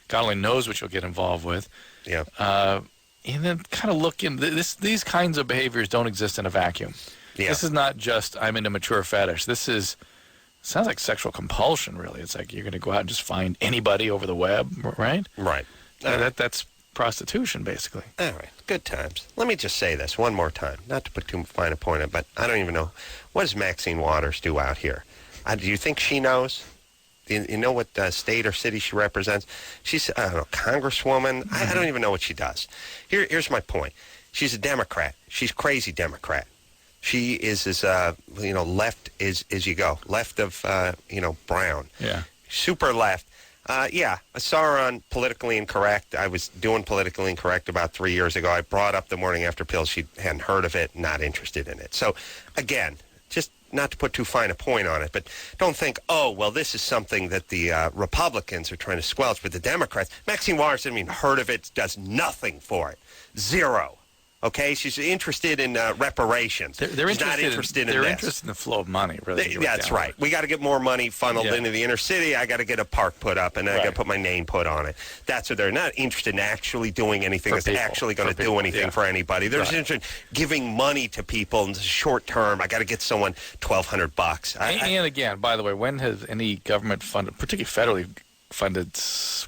God only knows what you'll get involved with. Yeah. And then kind of look in. These kinds of behaviors don't exist in a vacuum. Yeah. This is not just I'm into mature fetish. Sounds like sexual compulsion, really. It's like you're going to go out and just find anybody over the web, right? Right. That's prostitution, basically. All right. Good times. Let me just say this one more time, not to put too fine a point on it, but I don't even know. What does Maxine Waters do out here? Do you think she knows? Do you know what state or city she represents? She's, I don't know, congresswoman. I don't even know what she does. Here's my point. She's a Democrat. She's crazy Democrat. She is as left as you go, left of Brown. Yeah, super left. I saw her on Politically Incorrect. I was doing Politically Incorrect about 3 years ago. I brought up the Morning After Pill. She hadn't heard of it, not interested in it. So, again, just not to put too fine a point on it, but don't think, oh, well, this is something that the Republicans are trying to squelch, but the Democrats, Maxine Waters didn't even heard of it, does nothing for it. Zero. Okay, she's interested in reparations. She's not interested in this. They're interested in the flow of money, really. That's right. We got to get more money funneled into the inner city. I got to get a park put up, and I got to put my name put on it. That's what they're not interested in actually doing anything that's actually going to do anything for anybody. They're just interested in giving money to people in the short term. I got to get someone $1,200. And again, by the way, when has any government funded, particularly federally funded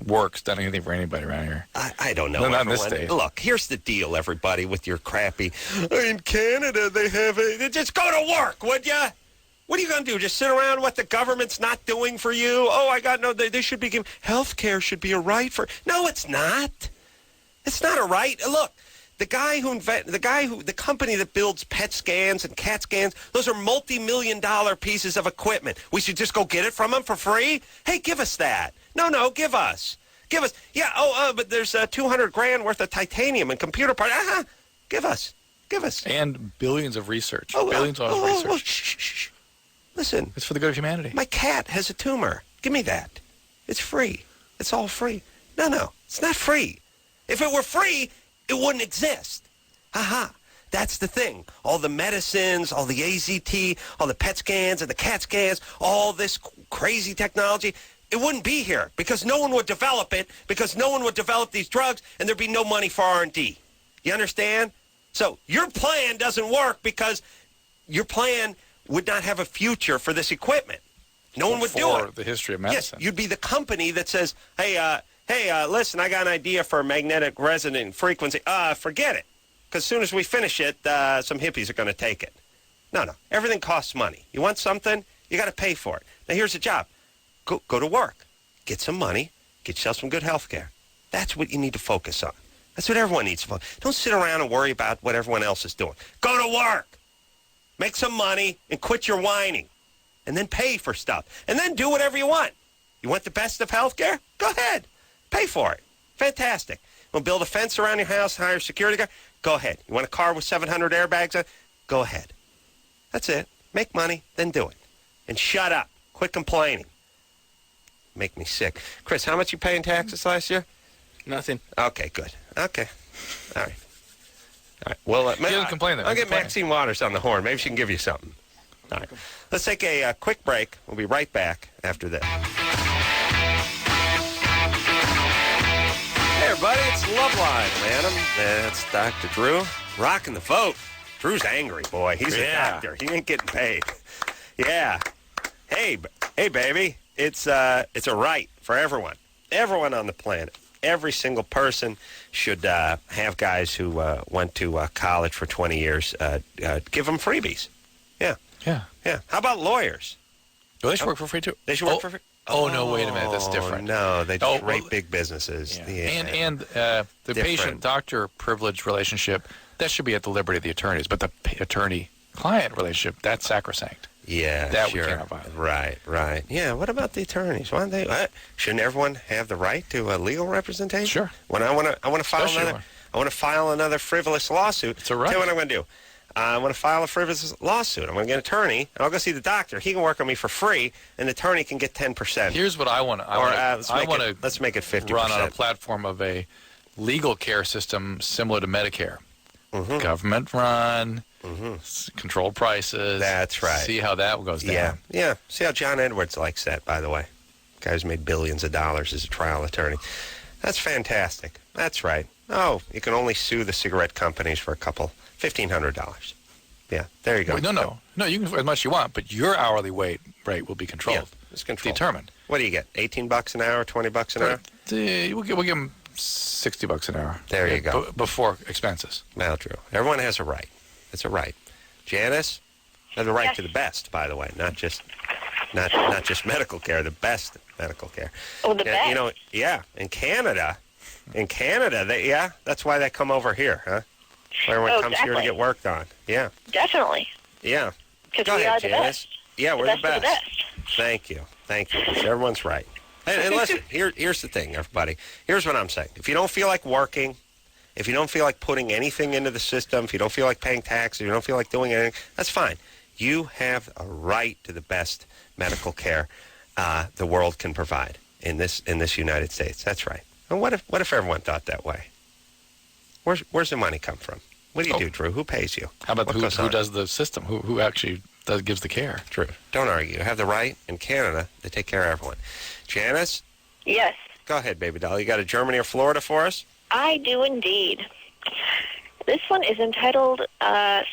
works done anything for anybody around here? I don't know. No, not in this state. Look, here's the deal, everybody, with your crappy, in Canada they have a, just go to work, would ya? What are you going to do? Just sit around what the government's not doing for you? Oh, they should be given, health care should be a right for, no, it's not. It's not a right. Look, the company that builds PET scans and CAT scans, those are multi-million-dollar pieces of equipment. We should just go get it from them for free? Hey, give us that. No, give us. Yeah, but there's $200,000 worth of titanium and computer parts. Give us. And billions of research. Billions of research. Shh. Listen. It's for the good of humanity. My cat has a tumor. Give me that. It's free. It's all free. No, it's not free. If it were free, it wouldn't exist. That's the thing. All the medicines, all the AZT, all the PET scans and the CAT scans, all this crazy technology, it wouldn't be here because no one would develop it, because no one would develop these drugs, and there'd be no money for R&D. You understand? So your plan doesn't work because your plan would not have a future for this equipment. No one would do it. For the history of medicine. Yes, you'd be the company that says, hey, listen, I got an idea for a magnetic resonant frequency. Forget it. Because as soon as we finish it, some hippies are going to take it. No. Everything costs money. You want something, you got to pay for it. Now, here's the job. Go to work. Get some money. Get yourself some good health care. That's what you need to focus on. That's what everyone needs to focus on. Don't sit around and worry about what everyone else is doing. Go to work. Make some money and quit your whining. And then pay for stuff. And then do whatever you want. You want the best of health care? Go ahead. Pay for it. Fantastic. You want to build a fence around your house, hire a security guard? Go ahead. You want a car with 700 airbags on it? Go ahead. That's it. Make money, then do it. And shut up. Quit complaining. Make me sick. Chris, how much you pay in taxes last year? Nothing. Okay, good. Okay. All right. All right. Well, He doesn't complain, though. I'll He's get Maxine Waters on the horn. Maybe she can give you something. All right. Let's take a quick break. We'll be right back after this. Hey, everybody. It's Loveline, madam. That's Dr. Drew. Rocking the vote. Drew's angry, boy. He's a doctor. He ain't getting paid. Yeah. Hey, baby. It's a right for everyone. Everyone on the planet. Every single person should have guys who went to college for 20 years give them freebies. Yeah. Yeah. Yeah. How about lawyers? Well, they should work for free, too. They should work for free? Oh, no, wait a minute. That's different. No, they just rate big businesses. Yeah. And the patient-doctor privilege relationship, that should be at the liberty of the attorneys. But the attorney-client relationship, that's sacrosanct. Yeah, that sure. we cannot violate. Right. Yeah, what about the attorneys? Why don't they? Shouldn't everyone have the right to legal representation? Sure. When I want to file another frivolous lawsuit. It's a right. Tell you what I'm going to do. I want to file a frivolous lawsuit. I'm going to get an attorney, and I'll go see the doctor. He can work on me for free, and the attorney can get 10%. Here's what I want to. Let's make it 50%. Run on a platform of a legal care system similar to Medicare. Mm-hmm. Government run. Controlled prices. That's right. See how that goes down. Yeah. See how John Edwards likes that, by the way. Guy who's made billions of dollars as a trial attorney. That's fantastic. That's right. Oh, you can only sue the cigarette companies for $1,500. Yeah, there you go. Wait, no. You can as much as you want, but your hourly rate will be controlled. Yeah, it's controlled. Determined. What do you get? $18 an hour, $20 an hour? We'll give them $60 an hour. There you go. Before expenses. Now, Drew, everyone has a right. It's a right. Janice has a right to the best, by the way, not just medical care, the best medical care. Oh, the best. You know, in Canada, that's why they come over here, huh? Everyone comes here to get worked on. Yeah. Definitely. Yeah. Because we are the best. Yeah, we're the best. The best. Thank you. Everyone's right. And listen, here's the thing, everybody. Here's what I'm saying. If you don't feel like working, if you don't feel like putting anything into the system, if you don't feel like paying taxes, if you don't feel like doing anything, that's fine. You have a right to the best medical care the world can provide in this United States. That's right. And what if everyone thought that way? Where's the money come from? What do you do, Drew? Who pays you? How about who does the system? Who actually gives the care? Drew, don't argue. You have the right in Canada to take care of everyone. Janice? Yes. Go ahead, baby doll. You got a Germany or Florida for us? I do indeed. This one is entitled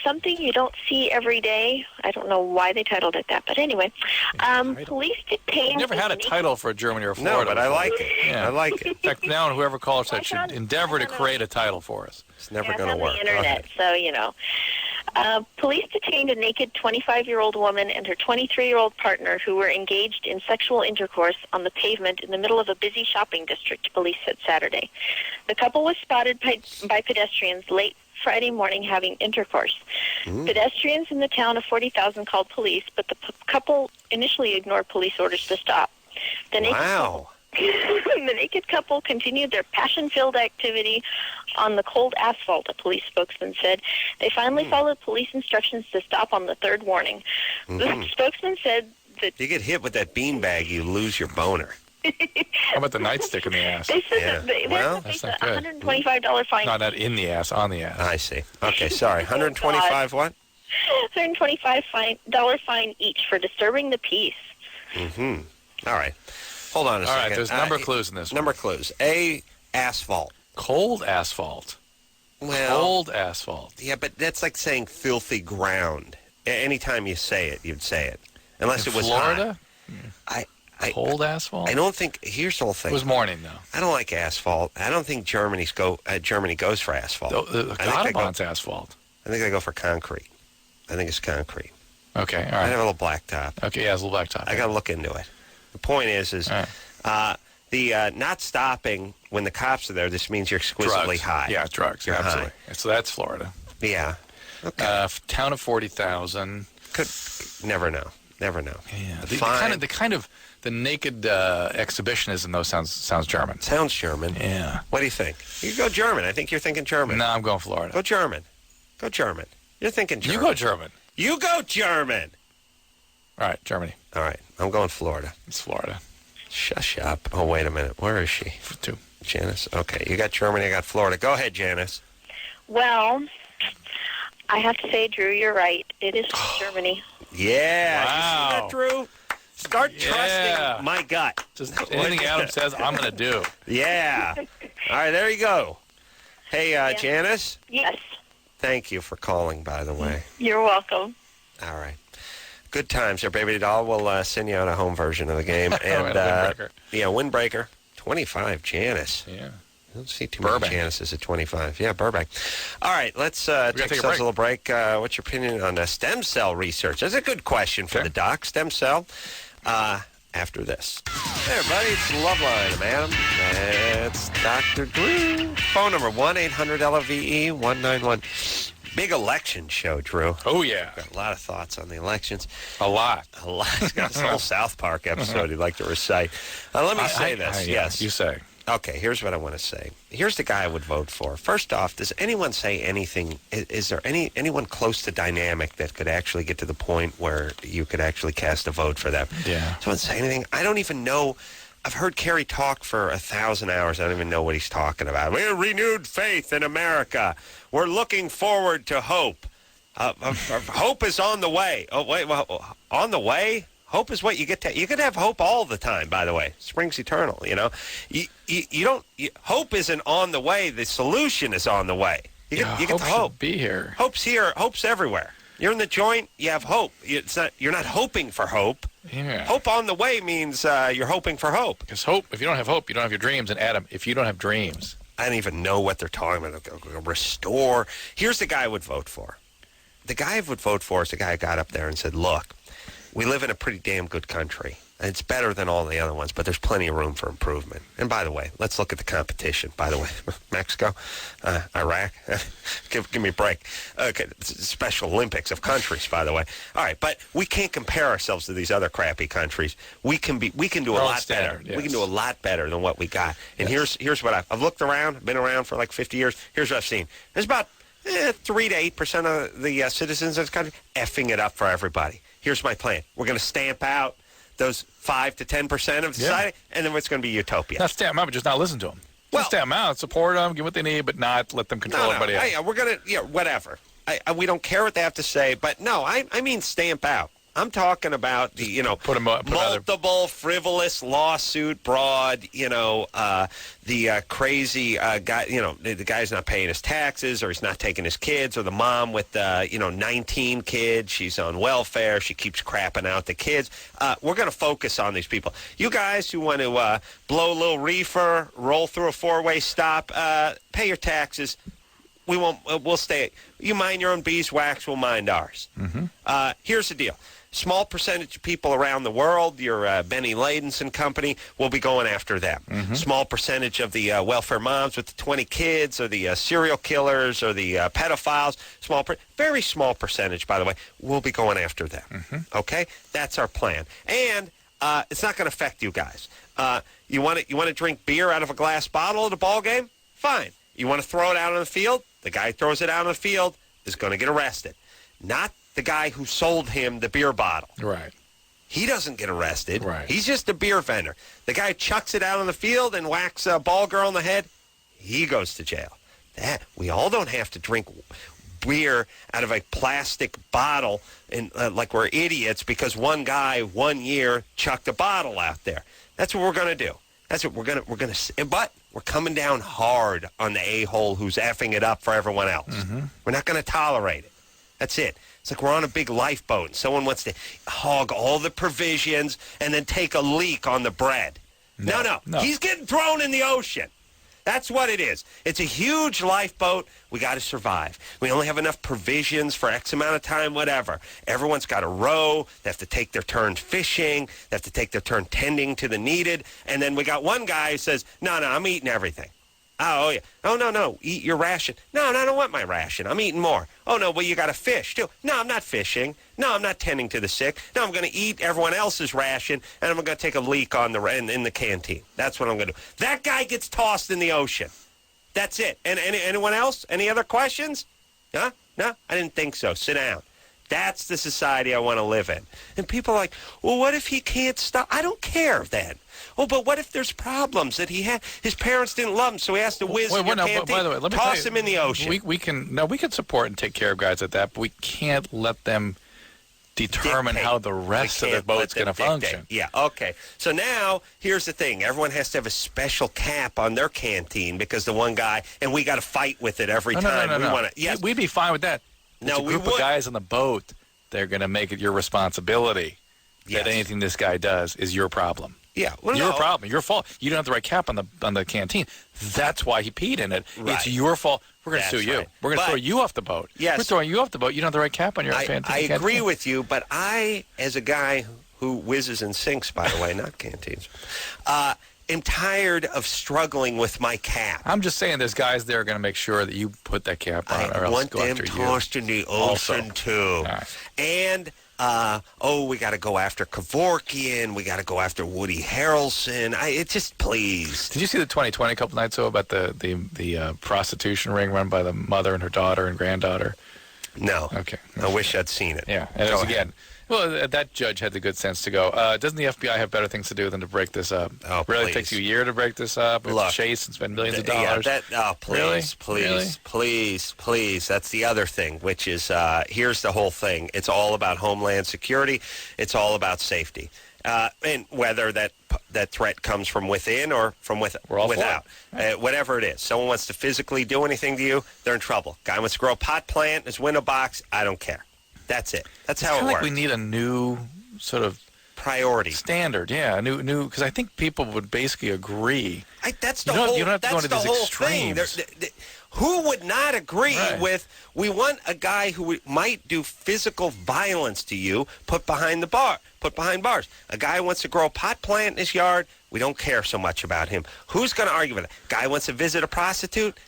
Something You Don't See Every Day. I don't know why they titled it that, but anyway. Police detained... Never had a title for Germany or Florida. No, but I like it. Yeah. I like it. In fact, now whoever calls that should endeavor to create a title for us. It's never going to work. On the internet, so, you know. Police detained a naked 25-year-old woman and her 23-year-old partner who were engaged in sexual intercourse on the pavement in the middle of a busy shopping district, police said Saturday. The couple was spotted by pedestrians late Friday morning having intercourse. Pedestrians in the town of 40,000 called police, but the couple initially ignored police orders to stop. The naked couple continued their passion-filled activity on the cold asphalt, a police spokesman said. They finally followed police instructions to stop on the third warning. The spokesman said that... You get hit with that beanbag, you lose your boner. How about the nightstick in the ass? They said that's not good. $125 fine. No, not in the ass, on the ass. I see. Okay, sorry. $125 what? $125 fine each for disturbing the peace. All right. Hold on a second. All right, there's number clues in this Number one. clues. A, asphalt. Cold asphalt. Well, cold asphalt. Yeah, but that's like saying filthy ground. Anytime you say it, you'd say it. Unless in it was Florida? hot. Cold asphalt? I don't think... Here's the whole thing. It was morning, though. I don't like asphalt. I don't think Germany goes for asphalt. The Autobahn's asphalt. I think they go for concrete. I think it's concrete. Okay, all right. I have a little blacktop. Okay, yeah, it's a little blacktop. I got to look into it. The point is right. The not stopping when the cops are there, this means you're exquisitely high. Yeah, drugs. You're absolutely. high. So that's Florida. Yeah. Okay. Town of 40,000. Could never know. Never know. Yeah. The naked exhibitionism, though, sounds German. Sounds German. Yeah. What do you think? You go German. I think you're thinking German. No, I'm going Florida. Go German. Go German. You're thinking German. You go German. You go German. All right, Germany. All right. I'm going Florida. It's Florida. Shush up. Oh, wait a minute. Where is she? For two. Janice? Okay, you got Germany, I got Florida. Go ahead, Janice. Well, I have to say, Drew, you're right. It is Germany. Yeah. Wow. You see that, Drew? Start trusting my gut. Just anything Adam says, I'm going to do. Yeah. All right, there you go. Hey, Janice? Yes. Thank you for calling, by the way. You're welcome. All right. Good times there, baby doll. We'll send you out a home version of the game. And windbreaker. Yeah, windbreaker. 25, Janice. Yeah. I don't see too Burbank. many Janices at 25. Yeah, Burbank. All right, let's take ourselves a little break. What's your opinion on stem cell research? That's a good question for the doc. Stem cell. After this. Hey, everybody, it's Loveline, madam. It's Dr. Drew. Phone number 1-800-LOVE-191. Big election show, Drew. Oh, yeah. Got a lot of thoughts on the elections. A lot. A lot. He's got a whole South Park episode he'd like to recite. Let me say this. Yes. You say. Okay, here's what I want to say. Here's the guy I would vote for. First off, does anyone say anything? Is there anyone close to dynamic that could actually get to the point where you could actually cast a vote for them? Yeah. Someone say anything? I don't even know. I've heard Kerry talk for 1,000 hours. I don't even know what he's talking about. We're renewed faith in America. We're looking forward to hope. Hope is on the way. Oh, wait, well, on the way? Hope is what you get to. You can have hope all the time, by the way. Spring's eternal, you know. You don't. Hope isn't on the way. The solution is on the way. You get to hope. Be here. Hope's here. Hope's everywhere. You're in the joint. You have hope. It's not. You're not hoping for hope. Yeah. Hope on the way means you're hoping for hope. Because hope. If you don't have hope, you don't have your dreams. And Adam, if you don't have dreams, I don't even know what they're talking about. Restore. Here's the guy I would vote for. The guy I would vote for is the guy who got up there and said, "Look, we live in a pretty damn good country. It's better than all the other ones, but there's plenty of room for improvement." And by the way, let's look at the competition. By the way, Mexico, Iraq, give me a break. Okay, Special Olympics of countries, by the way. All right, but we can't compare ourselves to these other crappy countries. We can do a lot better. Yes. We can do a lot better than what we got. And here's what I've looked around, been around for like 50 years. Here's what I've seen. There's about 3 to 8% of the citizens of this country effing it up for everybody. Here's my plan. We're going to stamp out those 5 to 10% of society, and then it's going to be utopia. not stamp them out, but just not listen to them. Well, Just stamp them out, support them, give what they need, but not let them control everybody else. We're going to, whatever. We don't care what they have to say, but no, I mean stamp out. I'm talking about the, Put multiple frivolous lawsuit broad, the crazy guy, the guy's not paying his taxes or he's not taking his kids, or the mom with, 19 kids. She's on welfare. She keeps crapping out the kids. We're going to focus on these people. You guys who want to blow a little reefer, roll through a four-way stop, pay your taxes. We won't. We'll stay. You mind your own beeswax. We'll mind ours. Mm-hmm. Here's the deal. Small percentage of people around the world, your Benny Ladens and company, will be going after them. Mm-hmm. Small percentage of the welfare moms with the 20 kids, or the serial killers, or the pedophiles, very small percentage, by the way, will be going after them. Mm-hmm. Okay? That's our plan. And it's not going to affect you guys. You want to drink beer out of a glass bottle at a ball game? Fine. You want to throw it out on the field? The guy who throws it out on the field is going to get arrested. Not the guy who sold him the beer bottle. Right. He doesn't get arrested. Right. He's just a beer vendor. The guy who chucks it out on the field and whacks a ball girl in the head, he goes to jail. We all don't have to drink beer out of a plastic bottle and like we're idiots because one guy 1 year chucked a bottle out there. That's what we're going to do. That's what we're going to. But we're coming down hard on the a-hole who's effing it up for everyone else. Mm-hmm. We're not going to tolerate it. That's it. It's like we're on a big lifeboat and someone wants to hog all the provisions and then take a leak on the bread. No. He's getting thrown in the ocean. That's what it is. It's a huge lifeboat. We got to survive. We only have enough provisions for X amount of time, whatever. Everyone's got to row. They have to take their turn fishing. They have to take their turn tending to the needed. And then we got one guy who says, no, I'm eating everything. Oh, yeah. Oh, no, eat your ration. No, I don't want my ration. I'm eating more. Oh, no, well, you got to fish, too. No, I'm not fishing. No, I'm not tending to the sick. No, I'm going to eat everyone else's ration, and I'm going to take a leak on in the canteen. That's what I'm going to do. That guy gets tossed in the ocean. That's it. And anyone else? Any other questions? Huh? No, I didn't think so. Sit down. That's the society I want to live in. And people are like, well, what if he can't stop? I don't care then. Oh, but what if there's problems that he had? His parents didn't love him, so he has to whiz in your canteen. By the way, let me toss him in the ocean. We can support and take care of guys at that, but we can't let them determine how the rest of the boat's going to function. Yeah, okay. So now, here's the thing. Everyone has to have a special cap on their canteen because the one guy, and we got to fight with it every time. No. Yes. We'd be fine with that. No, we would. Of guys on the boat, they're going to make it your responsibility that anything this guy does is your problem. Yeah, well, your problem, your fault. You don't have the right cap on the canteen. That's why he peed in it. Right. It's your fault. We're going to sue you. Right. We're going to throw you off the boat. Yes. We're throwing you off the boat. You don't have the right cap on your canteen. I agree with you, but I, as a guy who whizzes and sinks, by the way, not canteens, am tired of struggling with my cap. I'm just saying there's guys there going to make sure that you put that cap on or I else want go them after tossed you. in the ocean, too. Right. And... we got to go after Kevorkian. We got to go after Woody Harrelson. It just, please. Did you see the 2020 a couple nights ago about the prostitution ring run by the mother and her daughter and granddaughter? No. Okay. I wish I'd seen it. Yeah. And it was, again, well, that judge had the good sense to go, doesn't the FBI have better things to do than to break this up? Oh, really? please. It takes you a year to break this up? Look, chase and spend millions of dollars? Please. That's the other thing, which is, here's the whole thing. It's all about Homeland Security. It's all about safety. And whether that threat comes from within or from without. Whatever it is. Someone wants to physically do anything to you, they're in trouble. Guy wants to grow a pot plant in his window box, I don't care. That's it. That's how it works. We need a new sort of priority standard. Yeah, new. Because I think people would basically agree. That's the whole. You don't have to go into these extremes. Who would not agree with? We want a guy who might do physical violence to you put behind bars. A guy who wants to grow a pot plant in his yard. We don't care so much about him. Who's going to argue with it? Guy wants to visit a prostitute.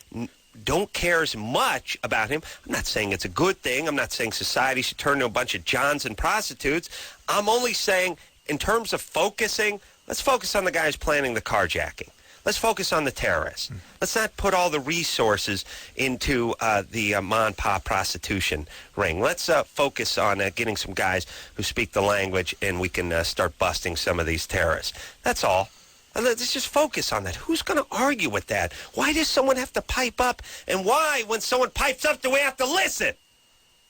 Don't care as much about him. I'm not saying it's a good thing. I'm not saying society should turn to a bunch of Johns and prostitutes. I'm only saying in terms of focusing, let's focus on the guys planning the carjacking. Let's focus on the terrorists. Let's not put all the resources into the mom-and-pop prostitution ring. Let's focus on getting some guys who speak the language, and we can start busting some of these terrorists. That's all. Let's just focus on that. Who's going to argue with that? Why does someone have to pipe up? And why, when someone pipes up, do we have to listen?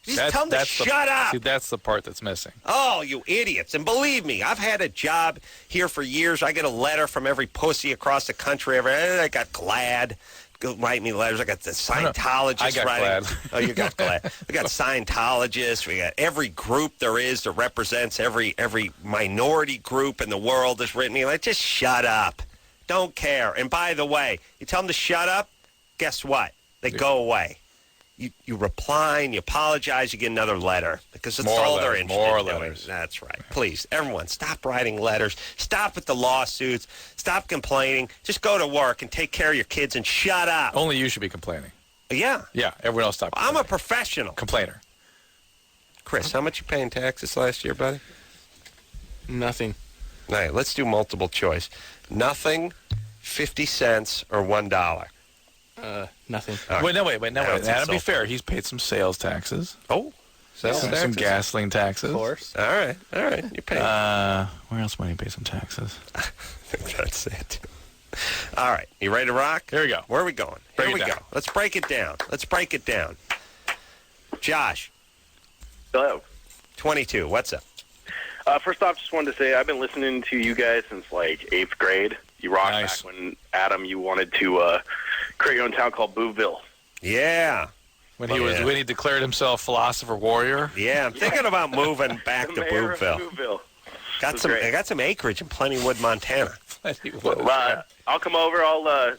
Just tell them to shut up. See, that's the part that's missing. Oh, you idiots. And believe me, I've had a job here for years. I get a letter from every pussy across the country. I got GLAAD. Go write me letters. I got the Scientologists I got writing. GLAAD. Oh, you got GLAAD. We got Scientologists. We got every group there is that represents every minority group in the world has written me. Like, just shut up. Don't care. And by the way, you tell them to shut up, guess what? They go away. You reply and you apologize, you get another letter because it's all they're interested in doing. Letters. That's right. Please, everyone, stop writing letters. Stop with the lawsuits. Stop complaining. Just go to work and take care of your kids and shut up. Only you should be complaining. Yeah. Yeah, everyone else stop complaining. I'm a professional. Complainer. Chris, how much you paying taxes last year, buddy? Nothing. All right, let's do multiple choice. Nothing, 50 cents, or $1. Nothing. Right. Wait. Now, to be fair, he's paid some sales taxes. Oh, Some gasoline taxes. Of course. All right. You're paying. Where else might he pay some taxes? That's it. All right. You ready to rock? Here we go. Where are we going? Here we go. Let's break it down. Josh. Hello. 22. What's up? First off, just wanted to say I've been listening to you guys since like 8th grade. You rocked back when, Adam, you wanted to create your own town called Booville. Yeah. When he declared himself philosopher warrior. Yeah, I'm thinking about moving back to Booville. I got some acreage in Plentywood, Montana. Well, I'll come over. I'll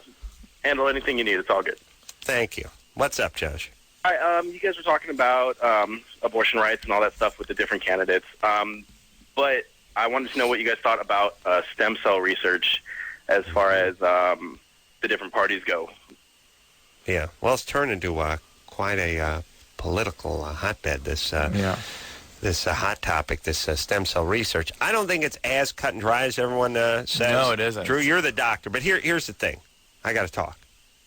handle anything you need. It's all good. Thank you. What's up, Josh? All right, you guys were talking about abortion rights and all that stuff with the different candidates. But I wanted to know what you guys thought about stem cell research as far as the different parties go. Yeah. Well, it's turned into quite a political hotbed, this hot topic, this stem cell research. I don't think it's as cut and dry as everyone says. No, it isn't. Drew, you're the doctor. But here's the thing. I got to talk.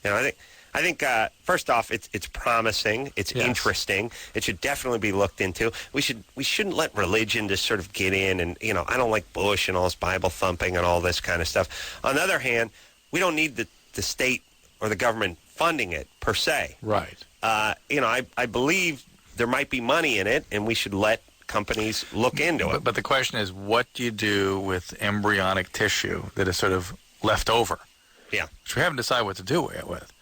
I I think, first off, it's promising. It's interesting. It should definitely be looked into. We shouldn't let religion just sort of get in. And, I don't like Bush and all his Bible thumping and all this kind of stuff. On the other hand, we don't need the state or the government funding it, per se. Right. I believe there might be money in it, and we should let companies look into it. But the question is, what do you do with embryonic tissue that is sort of left over? Yeah. Which we haven't decided what to do with.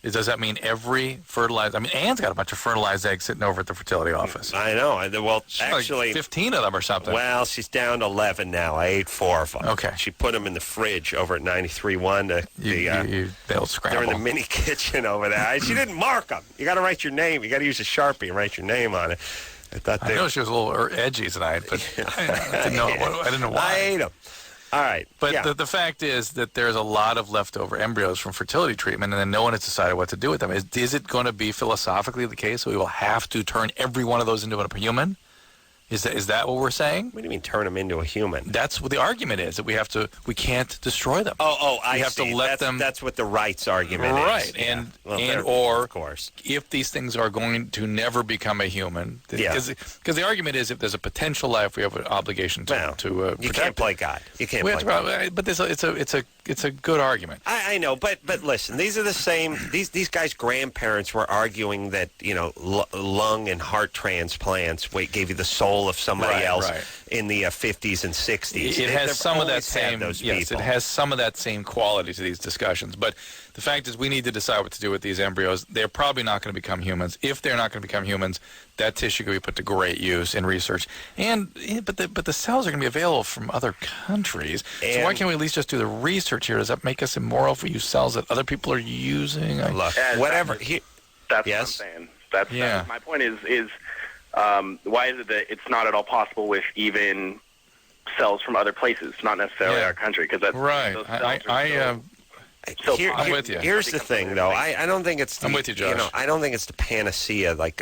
Does that mean every fertilized... I mean, Anne's got a bunch of fertilized eggs sitting over at the fertility office. I know. Well, she's actually... like 15 of them or something. Well, she's down to 11 now. I ate 4 of them. Okay. She put them in the fridge over at 93.1. They'll scramble. They're in the mini kitchen over there. She didn't mark them. You got to write your name. You got to use a Sharpie and write your name on it. I know she was a little edgy tonight, but I didn't know why. I ate them. All right. But the fact is that there's a lot of leftover embryos from fertility treatment, and then no one has decided what to do with them. Is it going to be philosophically the case that we will have to turn every one of those into a human? Is that what we're saying? What do you mean turn them into a human? That's what the argument is, that we can't destroy them. I have see. to let them. That's what the rights argument is. Right. Yeah. Or of course, if these things are going to never become a human, because the argument is if there's a potential life, we have an obligation to protect. You can't play God. You can't play God. But it's a good argument. I know, but listen, these are the same. These guys' grandparents were arguing that lung and heart transplants gave you the soul of somebody else in the 50s and 60s. It has some of that same. Yes, it has some of that same quality to these discussions. But the fact is, we need to decide what to do with these embryos. They're probably not going to become humans. If they're not going to become humans, that tissue can be put to great use in research. But the cells are going to be available from other countries. So why can't we at least just do the research here? Does that make us immoral if we use cells that other people are using? Look, whatever. That's what I'm saying. That's my point is why is it that it's not at all possible with even cells from other places, not necessarily our country? Because that's right. I'm with you. Here's the thing, though. I don't think it's. I'm with you, Josh. I don't think it's the panacea. Like,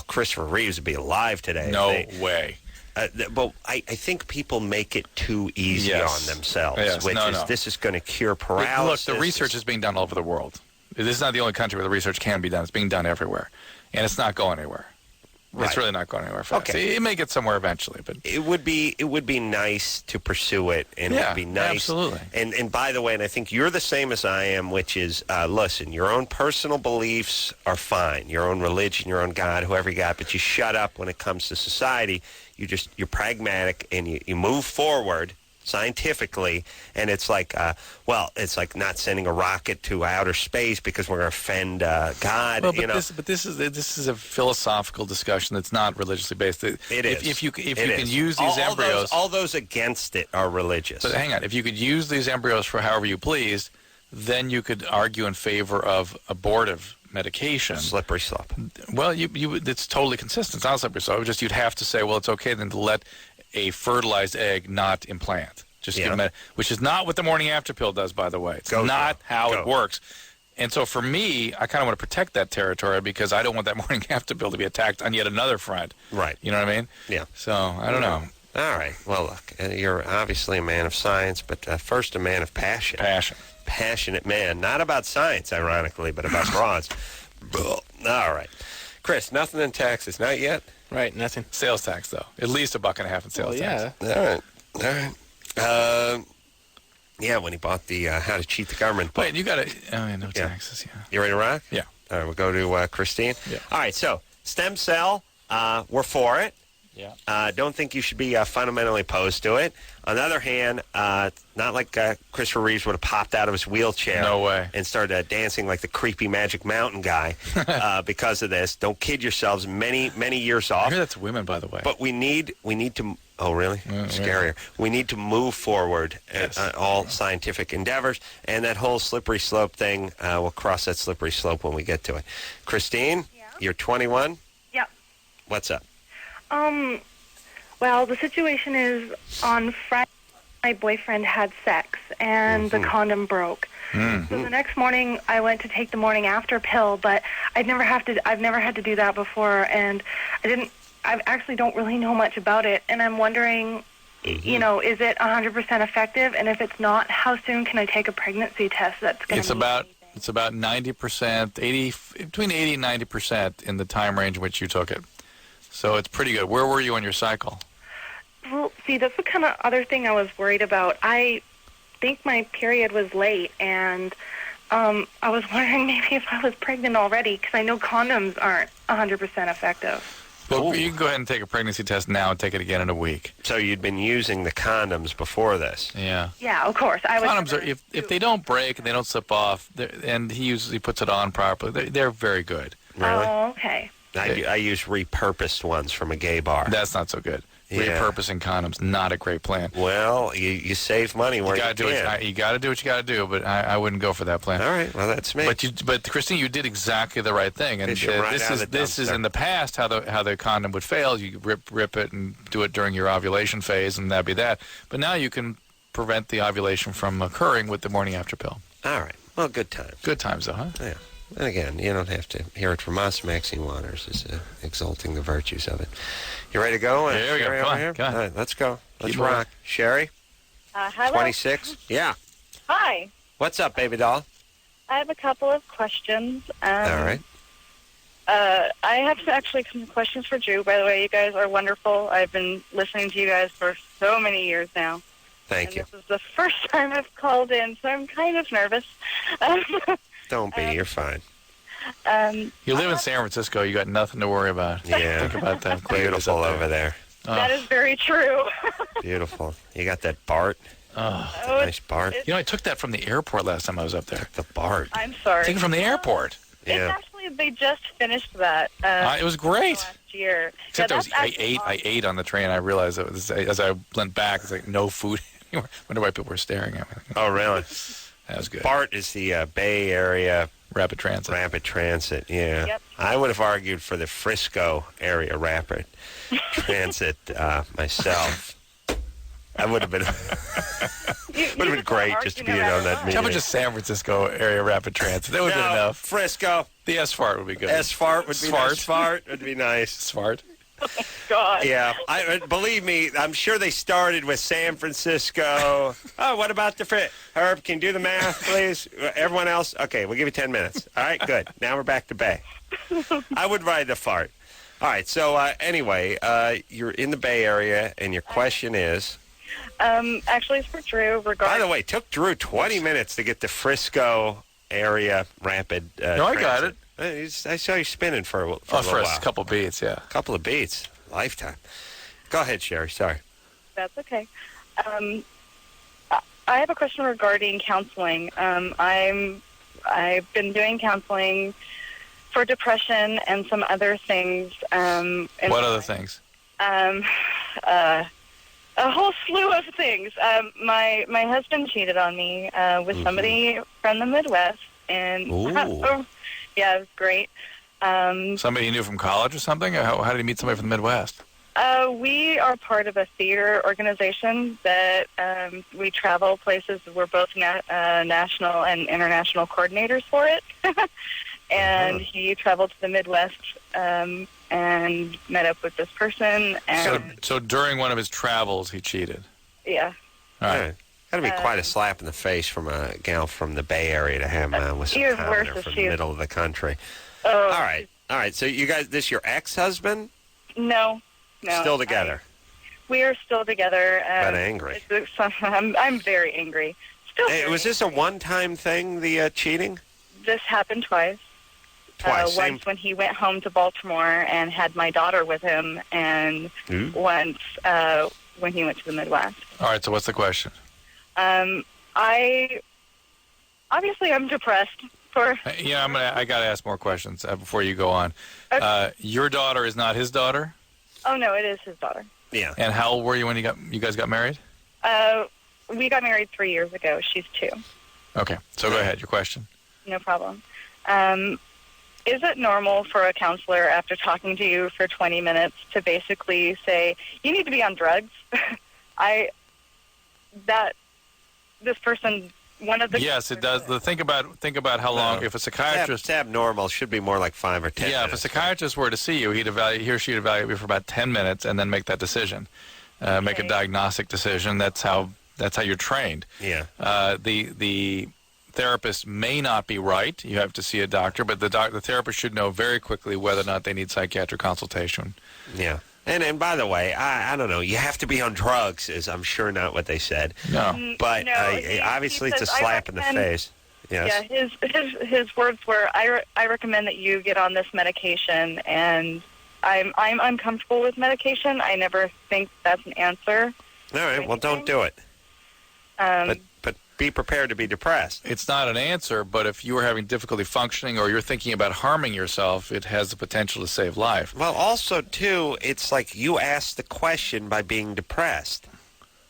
Christopher Reeves would be alive today. No way. But I think people make it too easy on themselves. This is going to cure paralysis. Look, the research is being done all over the world. This is not the only country where the research can be done. It's being done everywhere, and it's not going anywhere. Right. It's really not going anywhere fast. Okay. It may get somewhere eventually, but it would be nice to pursue it, and it would be nice. Absolutely. And by the way, and I think you're the same as I am, which is listen, your own personal beliefs are fine, your own religion, your own God, whoever you got, but you shut up when it comes to society. You're pragmatic and you move forward scientifically, and it's like it's like not sending a rocket to outer space because we're going to offend God. Well, this is a philosophical discussion that's not religiously based. It is. If you can use these embryos, all those against it are religious. But hang on, if you could use these embryos for however you please, then you could argue in favor of abortive medication. Slippery slope. Well, it's totally consistent. It's not slippery slope. Just you'd have to say, well, it's okay then to let a fertilized egg not implant. Just give them which is not what the morning after pill does, by the way. It's not how it works. And so for me, I kind of want to protect that territory because I don't want that morning after pill to be attacked on yet another front. Right. You know what I mean? Yeah. So I don't know. All right. Well, look, you're obviously a man of science, but first a man of passion. Passionate man. Not about science, ironically, but about bras. All right. Chris, nothing in Texas. Not yet? Right, nothing. Sales tax, though. At least $1.50 in sales tax. All right. When he bought the How to Cheat the Government book. Wait, you got to... Oh, yeah, no taxes, You ready to rock? Yeah. All right, we'll go to Christine. Yeah. All right, so stem cell, we're for it. Yeah. Don't think you should be fundamentally opposed to it. On the other hand, not like Christopher Reeves would have popped out of his wheelchair. No way. And started dancing like the creepy Magic Mountain guy because of this. Don't kid yourselves. Many years off. I hear that's women, by the way. But we need to. Oh, really? Scarier. Yeah. We need to move forward at all scientific endeavors, and that whole slippery slope thing. We'll cross that slippery slope when we get to it. Christine, you're 21. Yep. What's up? Well, the situation is on Friday, my boyfriend had sex, and the condom broke. So the next morning, I went to take the morning after pill, but I've never had to do that before, and I actually don't really know much about it, and I'm wondering, is it 100% effective? And if it's not, how soon can I take a pregnancy test that's going to It's about 90%, between 80 and 90% in the time range in which you took it. So it's pretty good. Where were you on your cycle? Well, see, that's the kind of other thing I was worried about. I think my period was late, and I was wondering maybe if I was pregnant already, because I know condoms aren't 100% effective. Well, you can go ahead and take a pregnancy test now and take it again in a week. So you'd been using the condoms before this? Yeah. Yeah, of course. Condoms are, if they don't break and they don't slip off, and he usually puts it on properly, they're very good. Really? Oh, okay. I use repurposed ones from a gay bar. That's not so good. Yeah. Repurposing condoms, not a great plan. Well, you save money where you can. You got to do what you got to do, but I wouldn't go for that plan. All right, well, that's me. But Christine, you did exactly the right thing, and this is in the past how the condom would fail. You rip it and do it during your ovulation phase, and that'd be that. But now you can prevent the ovulation from occurring with the morning after pill. All right, well, good times. Good times, though, huh? Yeah. And again, you don't have to hear it from us. Maxine Waters is exalting the virtues of it. You ready to go? There we go. Sherry Come over on, here? come on. All right, let's go. Let's Keep rock. Sherry, Hello. 26. Yeah. Hi. What's up, baby doll? I have a couple of questions. All right. I have actually some questions for Drew. By the way, you guys are wonderful. I've been listening to you guys for so many years now. Thank you. This is the first time I've called in, so I'm kind of nervous. Don't be. You're fine. You live in San Francisco. You got nothing to worry about. Yeah. Think about that. Beautiful over there. That is very true. Beautiful. You got that BART? Nice BART. You know, I took that from the airport last time I was up there. The BART. I'm sorry. Take it from the airport. It's actually, they just finished that. It was great. Last year. Except Yeah, I ate on the train. I realized it was, as I went back, it's like no food anywhere. Wonder why people were staring at me. Oh, really? That was good. BART is the Bay Area Rapid Transit. Rapid Transit, yeah. Yep. I would have argued for the Frisco area Rapid Transit myself. I would have been great just to be on that meeting. How about just San Francisco area Rapid Transit? That would be enough. Frisco. The S-Fart would be good. S-Fart would be nice. S-Fart would be nice. S-Fart. God. Yeah, believe me, I'm sure they started with San Francisco. Oh, what about the Herb, can you do the math, please? Everyone else? Okay, we'll give you 10 minutes. All right, good. Now we're back to Bay. I would ride the fart. All right, so anyway, you're in the Bay Area, and your question is? Actually, it's for Drew. By the way, it took Drew 20 minutes to get the Frisco area rapid No, I got it. I saw you spinning for a little while. A couple beats, yeah. A couple of beats. Lifetime. Go ahead, Sherry. Sorry. That's okay. I have a question regarding counseling. I've been doing counseling for depression and some other things. What other things? A whole slew of things. My husband cheated on me with somebody from the Midwest, and yeah, it was great. Somebody you knew from college or something? How did you meet somebody from the Midwest? We are part of a theater organization that we travel places. We're both national and international coordinators for it. And he traveled to the Midwest and met up with this person. And so during one of his travels, he cheated? Yeah. All right. That'd be quite a slap in the face from a gal from the Bay Area to have with some commoner from the middle of the country. Oh. All right. So you guys, this your ex-husband? No. Still together? We are still together. But angry. I'm very angry. Was this a one-time thing, the cheating? This happened twice. Twice? Once when he went home to Baltimore and had my daughter with him, and once when he went to the Midwest. All right, so what's the question? I'm depressed. I got to ask more questions before you go on. Okay. Your daughter is not his daughter? Oh, no, it is his daughter. Yeah. And how old were you when you guys got married? We got married 3 years ago. She's 2. Okay, so go ahead. Your question. No problem. Is it normal for a counselor, after talking to you for 20 minutes, to basically say, you need to be on drugs? This person, one of the... Yes, it does. Think about how long. If a psychiatrist... It's abnormal. It should be more like 5 or 10 minutes. If a psychiatrist were to see you, he or she would evaluate you for about 10 minutes and then make that decision. Make a diagnostic decision. That's how you're trained. Yeah. The therapist may not be right. You have to see a doctor, but the therapist should know very quickly whether or not they need psychiatric consultation. Yeah. And by the way, I don't know. You have to be on drugs is I'm sure not what they said. No. But No, obviously he it's a says, slap in the face. Yes. Yeah, his words were, I recommend that you get on this medication, and I'm comfortable with medication. I never think that's an answer. All right, well, don't do it. But be prepared to be depressed. It's not an answer, but if you are having difficulty functioning or you're thinking about harming yourself, it has the potential to save life. Well, also, too, it's like you asked the question by being depressed.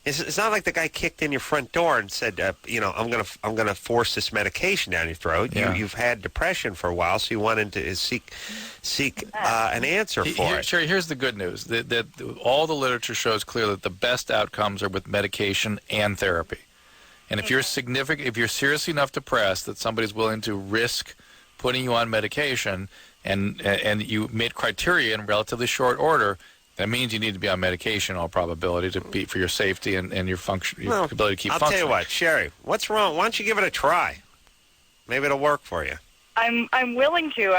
It's not like the guy kicked in your front door and said, I'm gonna force this medication down your throat. Yeah. You've had depression for a while, so you wanted to seek an answer for it. Sherry, here's the good news: that all the literature shows clearly that the best outcomes are with medication and therapy. And if you're seriously enough depressed that somebody's willing to risk putting you on medication, and you meet criteria in relatively short order, that means you need to be on medication, in all probability, for your safety and your your ability to keep functioning. I'll tell you what, Sherry, what's wrong? Why don't you give it a try? Maybe it'll work for you. I'm willing to.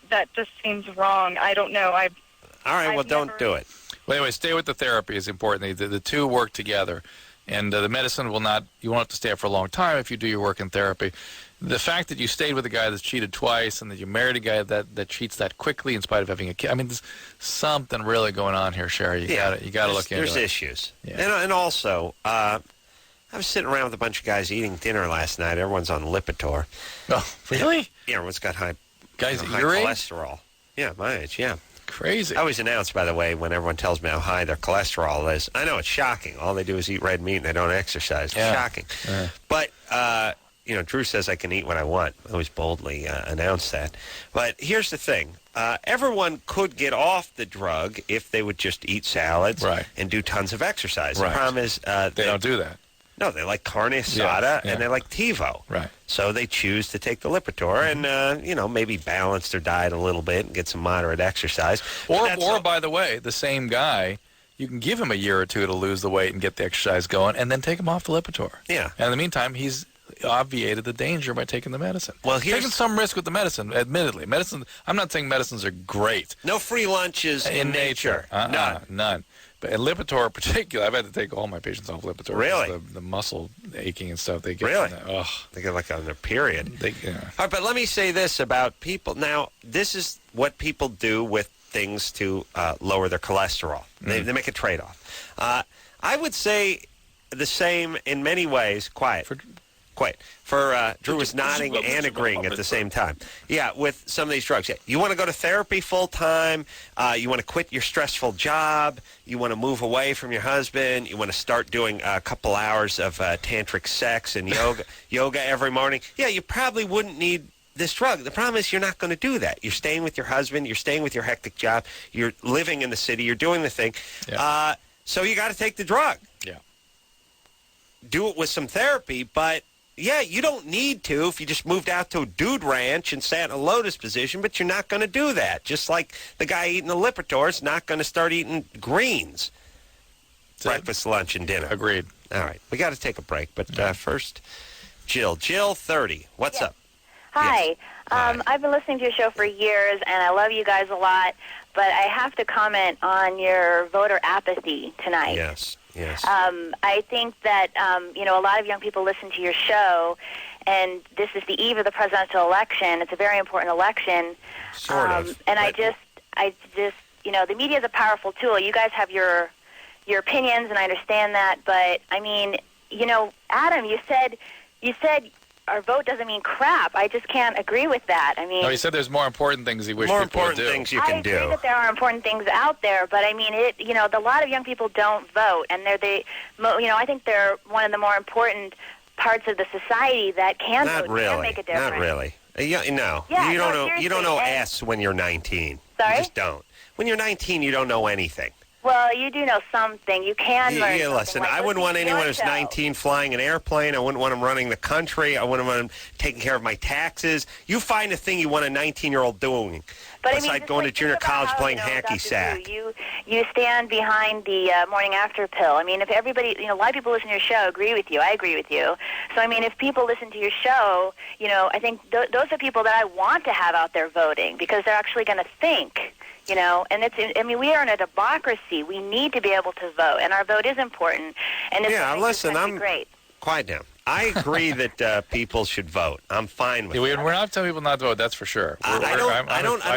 That just seems wrong. I don't know. All right, well, don't do it. Well, anyway, stay with the therapy is important. The two work together. And the medicine you won't have to stay up for a long time if you do your work in therapy. The fact that you stayed with a guy that's cheated twice and that you married a guy that cheats that quickly in spite of having a kid, I mean, there's something really going on here, Sherry. You got to look into it. There's issues. Yeah. And also, I was sitting around with a bunch of guys eating dinner last night. Everyone's on Lipitor. Oh, really? Yeah, everyone's got high your age? cholesterol. Yeah, my age, yeah. Crazy. I always announce, by the way, when everyone tells me how high their cholesterol is. I know it's shocking. All they do is eat red meat and they don't exercise. Yeah. Shocking. But, Drew says I can eat what I want. I always boldly announce that. But here's the thing. Everyone could get off the drug if they would just eat salads and do tons of exercise. Right. The problem is they don't do that. No, they like carne asada and they like TiVo. Right. So they choose to take the Lipitor and, maybe balance their diet a little bit and get some moderate exercise. Or by the way, the same guy, you can give him a year or two to lose the weight and get the exercise going and then take him off the Lipitor. Yeah. And in the meantime, he's obviated the danger by taking the medicine. Well, taking some risk with the medicine, admittedly. I'm not saying medicines are great. No free lunches in nature. None. But in Lipitor in particular, I've had to take all my patients off Lipitor. Really? The muscle aching and stuff they get. Really? They get like on their period. All right, but let me say this about people. Now, this is what people do with things to lower their cholesterol. They make a trade-off. I would say the same in many ways. Quiet. For Drew was nodding and agreeing at the same time. Yeah, with some of these drugs. Yeah. You want to go to therapy full-time. You want to quit your stressful job. You want to move away from your husband. You want to start doing a couple hours of tantric sex and yoga every morning. Yeah, you probably wouldn't need this drug. The problem is you're not going to do that. You're staying with your husband. You're staying with your hectic job. You're living in the city. You're doing the thing. Yeah. So you got to take the drug. Yeah. Do it with some therapy, but... Yeah, you don't need to if you just moved out to a dude ranch and sat in a lotus position, but you're not going to do that. Just like the guy eating the Lipitor is not going to start eating greens. Breakfast, lunch, and dinner. Agreed. All right. We got to take a break, but first, Jill. Jill, 30. What's up? Hi. Yes. Hi. I've been listening to your show for years, and I love you guys a lot, but I have to comment on your voter apathy tonight. Yes. I think that, a lot of young people listen to your show, and this is the eve of the presidential election. It's a very important election. Sort of. And I just, the media is a powerful tool. You guys have your opinions, and I understand that. But, Adam, you said our vote doesn't mean crap. I just can't agree with that. No, he said there's more important things he wished people would do. More important things you can do. I agree that there are important things out there, but I mean, a lot of young people don't vote, and I think they're one of the more important parts of the society that can vote, can make a difference. Not really. No. Yeah, you don't know S when you're 19. Sorry? You just don't. When you're 19, you don't know anything. Well, you do know something. You can learn Yeah, something. listen, Like, I wouldn't want listen to anyone your who's show. 19 flying an airplane. I wouldn't want him running the country. I wouldn't want him taking care of my taxes. You find a thing you want a 19-year-old doing. But besides just going to think junior about college how, playing you know, hacky Dr. sack. Drew, you stand behind the morning after pill. I mean, if everybody, a lot of people listen to your show, agree with you. I agree with you. So, I mean, if people listen to your show, I think those are people that I want to have out there voting because they're actually going to think. And we are in a democracy. We need to be able to vote, and our vote is important. And it's listen, I'm great. Quiet down. I agree that people should vote. I'm fine with that. We're not telling people not to vote. That's for sure. I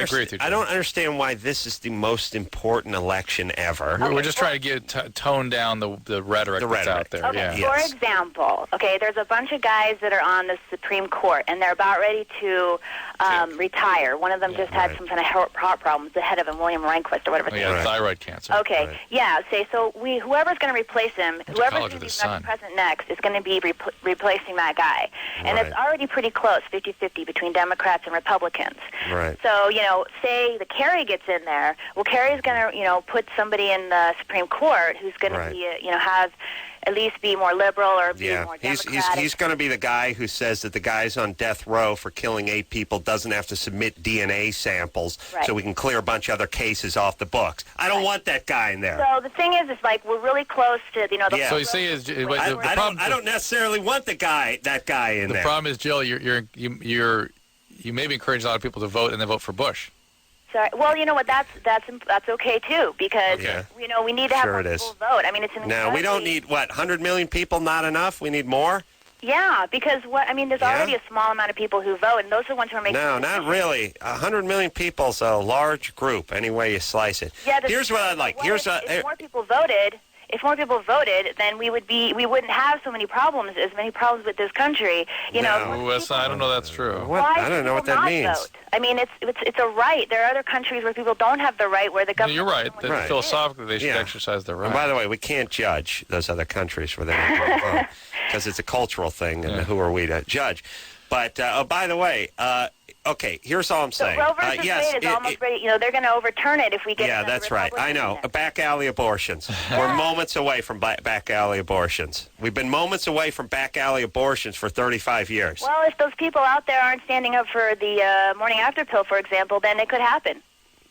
agree with you. I don't understand why this is the most important election ever. We're just trying to tone down the rhetoric that's out there. Okay, Yeah. for example, there's a bunch of guys that are on the Supreme Court, and they're about ready to retire. One of them just had some kind of heart problems, the head of him, William Rehnquist, or whatever. Thyroid cancer. Okay, right. yeah. So whoever's going to replace him, whoever's going to be president next, is going to be replacing that guy. And it's already pretty close, 50-50 between Democrats and Republicans. Right. So, say the Kerry gets in there, well, Kerry's going to, put somebody in the Supreme Court who's going to be, have at least be more liberal or be more democratic. He's going to be the guy who says that the guy's on death row for killing 8 people doesn't have to submit DNA samples so we can clear a bunch of other cases off the books. I don't want that guy in there. So the thing is like we're really close to, the So you say is I don't necessarily want that guy in there. The problem is, Jill, you may be encouraging a lot of people to vote and then vote for Bush. Sorry. Well, you know what? That's okay too because we need to have more people vote. I mean, it's an we don't need 100 million people. Not enough. We need more. Yeah, because there's already a small amount of people who vote, and those are the ones who are making. No, not really. 100 million people's a large group. Any way you slice it. Yeah. Here's what I'd like. If more people voted. If more people voted, then we wouldn't have as many problems with this country. I don't know that's true. I don't know what that means. Vote? I mean, it's a right. There are other countries where people don't have the right, where the government. You're right. Philosophically, they should exercise their right. And by the way, we can't judge those other countries where they don't vote because it's a cultural thing, and who are we to judge? But by the way. Okay, here's all I'm saying. Roe versus Wade is almost ready. They're going to overturn it if we get. Yeah, that's right. I know. Back alley abortions. We're moments away from back alley abortions. We've been moments away from back alley abortions for 35 years. Well, if those people out there aren't standing up for the morning after pill, for example, then it could happen.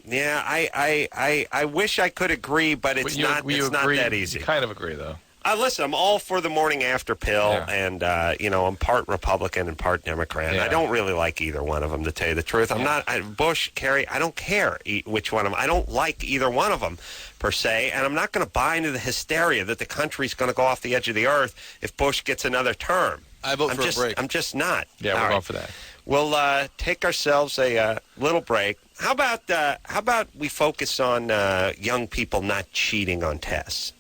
Yeah, I wish I could agree, but it's not. It's not that easy. You kind of agree, though. Listen, I'm all for the morning after pill, and I'm part Republican and part Democrat. I don't really like either one of them, to tell you the truth. I'm not Bush, Kerry. I don't care which one of them. I don't like either one of them per se, and I'm not going to buy into the hysteria that the country's going to go off the edge of the earth if Bush gets another term. I vote for a break. I'm just not. Yeah, we're going for that. We'll take ourselves a little break. How about we focus on young people not cheating on tests?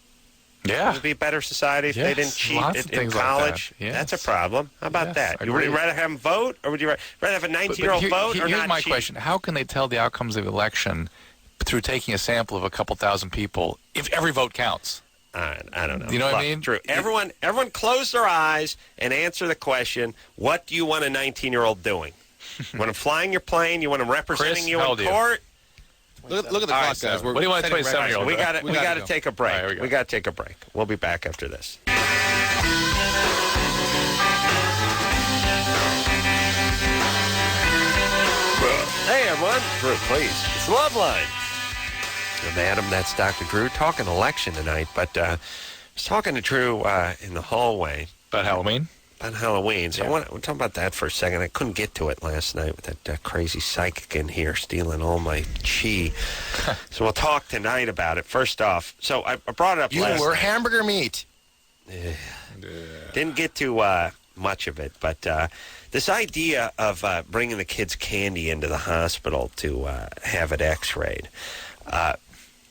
Yeah. It would be a better society if they didn't cheat in college. Like that. That's a problem. How about that? Would you rather have them vote, or would you rather have a 19-year-old vote or here's not my cheat? question. How can they tell the outcomes of the election through taking a sample of a couple thousand people if every vote counts? I don't know. You know what I mean? Drew, everyone close their eyes and answer the question, what do you want a 19-year-old doing? You want him flying your plane? You want him representing you in court? Look at the clock, guys. What do you want a 27-year-old? We got to take a break. Right, we got to take a break. We'll be back after this. Hey, everyone. Drew, please. It's Loveline. I'm Adam. That's Dr. Drew. Talking election tonight, but I was talking to Drew in the hallway. About Halloween? About Halloween. So we'll talk about that for a second. I couldn't get to it last night with that crazy psychic in here stealing all my chi. So we'll talk tonight about it. First off, so I brought it up last night. You were hamburger meat. Didn't get to much of it, but this idea of bringing the kids candy into the hospital to have it x-rayed.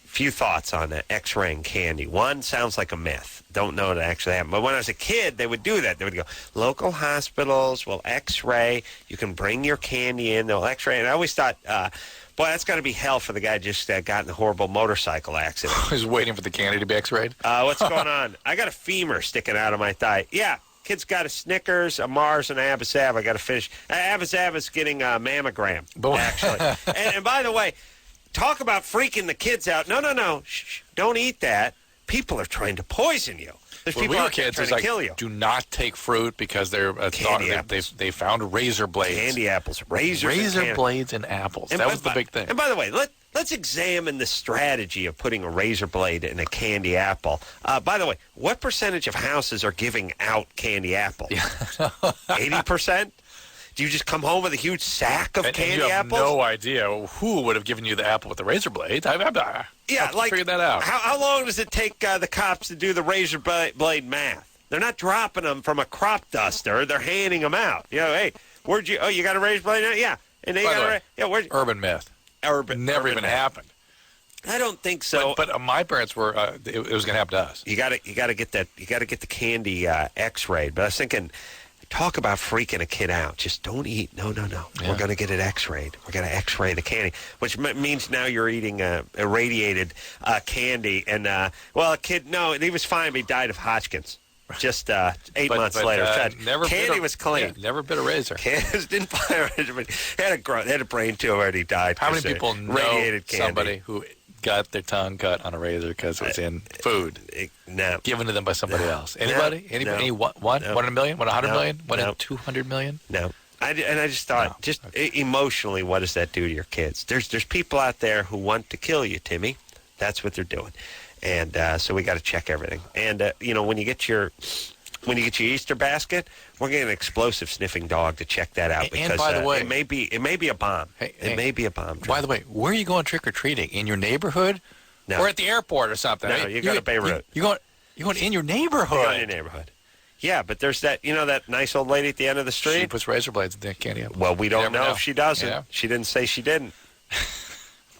Few thoughts on x-raying candy. One, sounds like a myth. Don't know it actually happened. But when I was a kid, they would do that. They would go, local hospitals will x-ray. You can bring your candy in. They'll x-ray. And I always thought, boy, that's got to be hell for the guy just got in a horrible motorcycle accident. He's waiting for the candy to be x-rayed? What's going on? I got a femur sticking out of my thigh. Yeah. Kid's got a Snickers, a Mars, and an Abasav. I got to finish. Abasava's getting a mammogram, actually. And by the way, talk about freaking the kids out. No. Shh, don't eat that. People are trying to poison you. There's When people we were out there kids, trying it's to like, kill you. do not take fruit because they're they found razor blades. Candy apples, razor blades and apples. And that was the big thing. And by the way, let's examine the strategy of putting a razor blade in a candy apple. By the way, what percentage of houses are giving out candy apples? 80%? Do you just come home with a huge sack of candy and you have apples? No idea who would have given you the apple with the razor blade. Yeah, like figure that out. How long does it take the cops to do the razor blade math? They're not dropping them from a crop duster. They're handing them out. Hey, where'd you? Oh, you got a razor blade now? Yeah, and they got urban myth. Never even happened. I don't think so. But my parents were. It was going to happen to us. You got to get that. You got to get the candy X-rayed. But I was thinking. Talk about freaking a kid out. Just don't eat. No. Yeah. We're going to get it X-rayed. We're going to X-ray the candy, which means now you're eating irradiated candy. And, a kid, no, he was fine, but he died of Hodgkin's. Just 8 months later. Candy was clean. Yeah, never bit a razor. Candy didn't buy a razor, but he had a brain tumor and he died. How many people know somebody who got their tongue cut on a razor because it was in food? No. Given to them by somebody else. Anybody? No. Anybody? No. One in a million? 100 million? One in 200 million? No. I just thought, emotionally, what does that do to your kids? There's people out there who want to kill you, Timmy. That's what they're doing. And so we got to check everything. And, when you get your Easter basket, we're getting an explosive sniffing dog to check that out because and by the way, it may be a bomb. It may be a bomb. By the way, where are you going trick-or-treating? In your neighborhood? No. Or at the airport or something? No, you go to Beirut. You're going in your neighborhood. You're going in your neighborhood. Yeah, but there's that nice old lady at the end of the street. She puts razor blades in the candy apple. Well, we don't know if she doesn't. Yeah. She didn't say she didn't.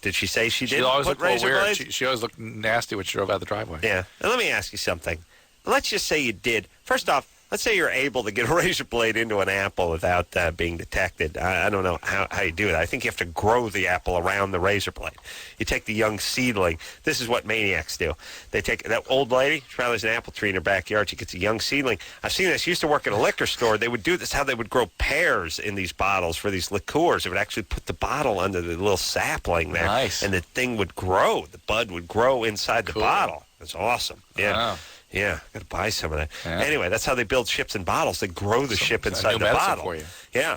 Did she say she didn't always put looked razor weird. blades? She always looked nasty when she drove out the driveway. Yeah. And let me ask you something. Let's just say you did. First off, let's say you're able to get a razor blade into an apple without being detected. I don't know how you do it. I think you have to grow the apple around the razor blade. You take the young seedling. This is what maniacs do. They take that old lady, she probably has an apple tree in her backyard. She gets a young seedling. I've seen this. I used to work at a liquor store. They would do this, how they would grow pears in these bottles for these liqueurs. They would actually put the bottle under the little sapling there. Nice. And the thing would grow. The bud would grow inside the bottle. It's awesome. Yeah. Wow. Yeah, got to buy some of that. Yeah. Anyway, that's how they build ships in bottles. They grow the ship inside the bottle. For you. Yeah,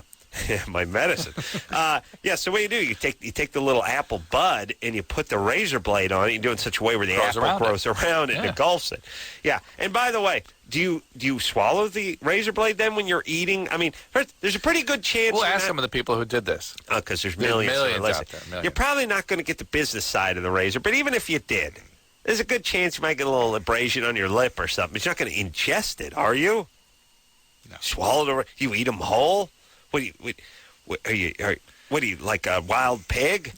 my medicine. So what do? You take the little apple bud and you put the razor blade on it. You do it in such a way where the apple grows around it and engulfs it. Yeah. And by the way, do you swallow the razor blade then when you're eating? I mean, there's a pretty good chance. We'll ask some of the people who did this. Because there's millions out there. Millions. You're probably not going to get the business side of the razor, but even if you did. There's a good chance you might get a little abrasion on your lip or something. But you're not going to ingest it, are you? No. Swallow it? You eat them whole? What are you like a wild pig?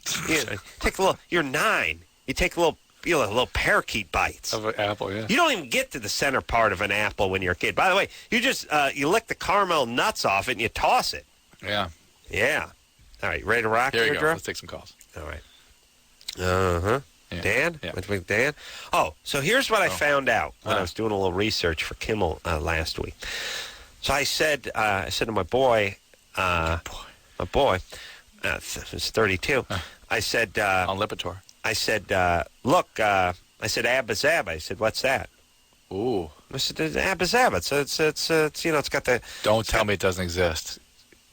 Take a little. You're 9. You take a little parakeet bites of an apple. Yeah. You don't even get to the center part of an apple when you're a kid. By the way, you just you lick the caramel nuts off it and you toss it. Yeah. Yeah. All right. Ready to rock? Here you go. Drew? Let's take some calls. All right. Yeah. Dan? Yeah. With Dan? Oh, so here's what I found out when I was doing a little research for Kimmel last week. So I said to my boy, who's 32, I said... on Lipitor. I said, look, I said, Abba Zaba. I said, what's that? Ooh. I said, Abba Zaba. So it's it's got the... Don't tell me it doesn't exist.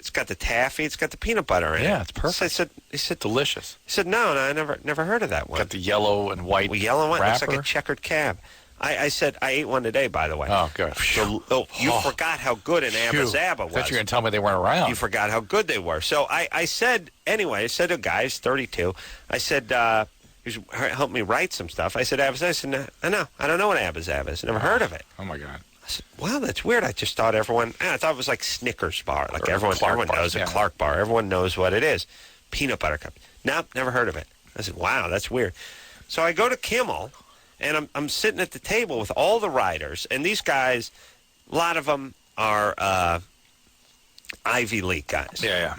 It's got the taffy. It's got the peanut butter in it. Yeah, it's perfect. So he said, delicious. He said, no, I never heard of that one. Got the yellow and white yellow one. wrapper. Looks like a checkered cab. I said, I ate one today, by the way. Oh, good. So, you forgot how good an Abba Zaba was. I thought you were going to tell me they weren't around. You forgot how good they were. So I said, anyway, I said to guys, 32, I said, he helped me write some stuff. I said, Abba Zaba. I said, no, I don't know what Abba Zaba is. Never heard of it. Oh, my God. I said, well, that's weird. I just thought everyone, I thought it was like Snickers bar. Like everyone knows a Clark bar. Everyone knows what it is. Peanut butter cup. Nope, never heard of it. I said, wow, that's weird. So I go to Kimmel, and I'm sitting at the table with all the writers, and these guys, a lot of them are Ivy League guys. Yeah.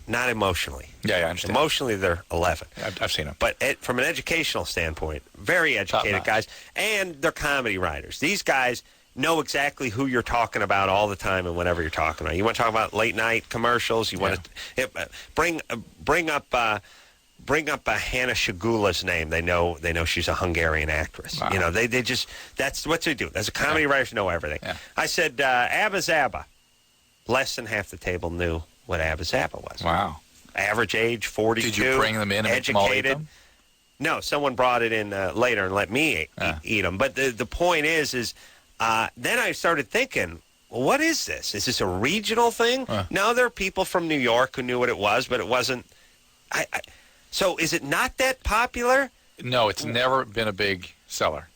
Not emotionally. Yeah, I understand. Emotionally, they're 11. I've seen them. But from an educational standpoint, very educated guys, and they're comedy writers. These guys know exactly who you're talking about all the time and whatever you're talking about. You want to talk about late night commercials? You want to bring up bring up Hannah Shagula's name, they know she's a Hungarian actress. Wow. You know, they just, that's what they do. As a comedy writer, know everything. Yeah. I said, Abba Zaba. Less than half the table knew what Abba Zaba was. Wow. Average age, 42. Did you bring them in and make them all eat educated. them? No, someone brought it in later and let me eat them. But the point is then I started thinking, well, what is this? Is this a regional thing? No, there are people from New York who knew what it was, but it wasn't. So is it not that popular? No, it's never been a big seller.